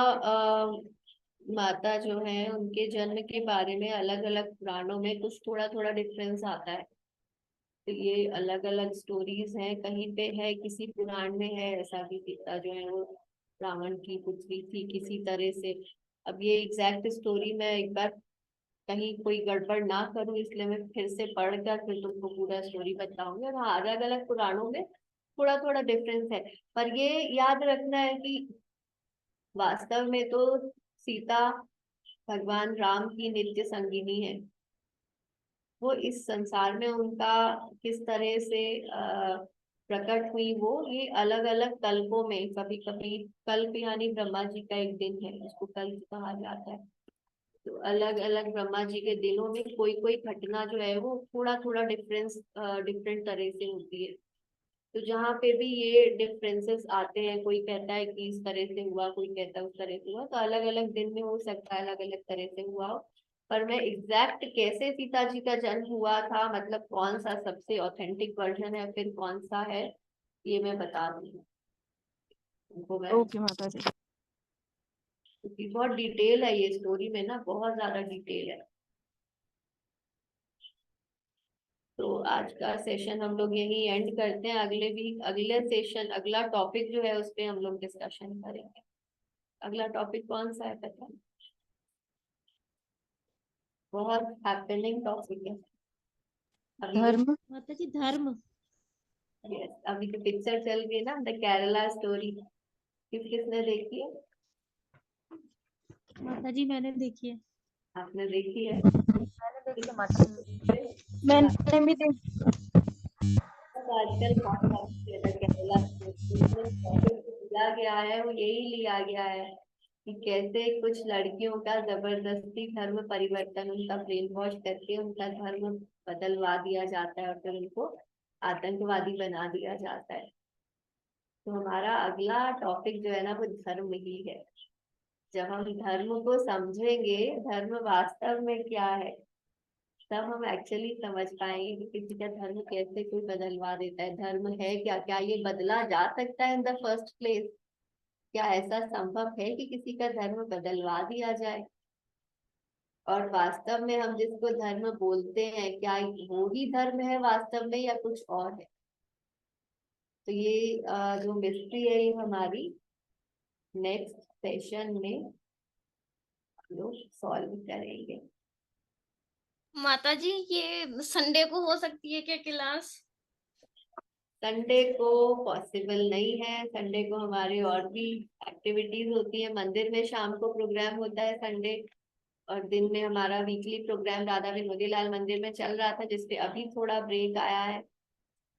माता जो है उनके जन्म के बारे में अलग अलग पुराणों में कुछ थोड़ा थोड़ा डिफरेंस आता है। तो ये अलग अलग स्टोरीज हैं, कहीं पे है किसी पुराण में है ऐसा कि सीता जो है वो रावण की पुत्री थी किसी तरह से। अब ये एग्जैक्ट स्टोरी मैं एक बार कहीं कोई गड़बड़ ना करूं इसलिए मैं फिर से पढ़कर फिर तुमको पूरा स्टोरी बताऊंगी। और हाँ अलग अलग पुराणों में थोड़ा थोड़ा डिफरेंस है, पर ये याद रखना है कि वास्तव में तो सीता भगवान राम की नित्य संगिनी है। वो इस संसार में उनका किस तरह से प्रकट हुई वो ये अलग अलग कल्पों में, कभी कभी कल्प यानी ब्रह्मा जी का एक दिन है उसको कल्प कहा जाता है। तो अलग अलग ब्रह्मा जी के दिनों में कोई कोई घटना जो है वो थोड़ा थोड़ा डिफरेंट तरह से होती है। तो जहाँ पे भी ये डिफरेंसेस आते हैं, कोई कहता है कि इस तरह से हुआ, कोई कहता है उस तरह से हुआ, तो अलग अलग दिन में हो सकता है अलग अलग तरह से हुआ हो। पर मैं एग्जैक्ट कैसे सीता जी का जन्म हुआ था, मतलब कौन सा सबसे ऑथेंटिक वर्जन है फिर कौन सा है, ये मैं बता दूंगी उनको मैं, ओके माता जी। क्योंकि बहुत डिटेल है ये स्टोरी में ना, बहुत ज्यादा डिटेल है। तो आज का सेशन हम लोग यही एंड करते हैं। अगले सेशन अगला टॉपिक जो है उस पे हम लोग डिस्कशन करेंगे। अगला टॉपिक कौन सा है पता नहीं, बहुत हैपनिंग टॉपिक है अभी। धर्म। माता जी धर्म। यस अभी तो पिक्चर चल रही है ना द केरला स्टोरी, किसने देखी है? माता जी मैंने देखी है। आपने देखी है? मैंने देखी माता जी। मैंने भी देखी। आजकल बहुत केरला स्टोरी लिया गया है वो यही लिया गया है कि कैसे कुछ लड़कियों का जबरदस्ती धर्म परिवर्तन, उनका ब्रेन वॉश करके उनका धर्म बदलवा दिया जाता है और फिर उनको आतंकवादी बना दिया जाता है। तो हमारा अगला टॉपिक जो है ना वो धर्म ही है। जब हम धर्म को समझेंगे, धर्म वास्तव में क्या है, तब हम एक्चुअली समझ पाएंगे कि किसी का धर्म कैसे कोई बदलवा देता है। धर्म है क्या, क्या ये बदला जा सकता है इन द फर्स्ट प्लेस? क्या ऐसा संभव है कि किसी का धर्म बदलवा दिया जाए? और वास्तव में हम जिसको धर्म बोलते हैं क्या वो ही धर्म है वास्तव में या कुछ और है? तो ये जो मिस्ट्री है ये हमारी नेक्स्ट सेशन में हम लोग सॉल्व करेंगे। माता जी ये संडे को हो सकती है क्या क्लास? संडे को पॉसिबल नहीं है, संडे को हमारे और भी एक्टिविटीज होती है। मंदिर में शाम को प्रोग्राम होता है संडे, और दिन में हमारा वीकली प्रोग्राम राधा विनोदी लाल मंदिर में चल रहा था जिसपे अभी थोड़ा ब्रेक आया है,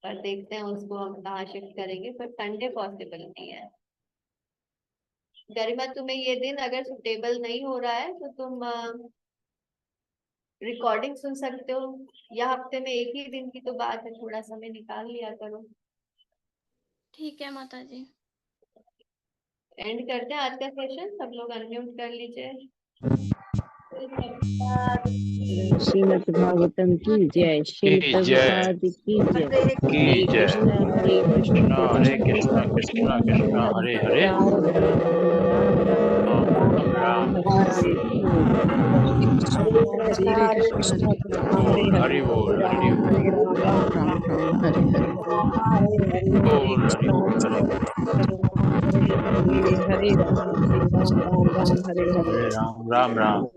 पर देखते हैं उसको हम कहाँ शिफ्ट करेंगे। पर संडे पॉसिबल नहीं है। गरिमा तुम्हें ये दिन अगर सुटेबल नहीं हो रहा है तो तुम रिकॉर्डिंग सुन सकते हो, या हफ्ते में एक ही दिन की तो बात है, थोड़ा समय निकाल लिया करो। ठीक है माता जी। एंड करते हैं आज का सेशन, सब लोग अनम्यूट कर लीजिए। श्रीमद् भागवतम की जय। श्री की जय प्रभुपाद की जय। की हरे जय। कृष्ण हरे कृष्णा कृष्णा कृष्णा हरे हरे, राम राम हरे कृष्ण हरि बोल हरि बोल राम हरे हरे बोल हरि बोल हरि बोल हरे राम हरे राम राम राम हरे हरे हरे राम राम राम।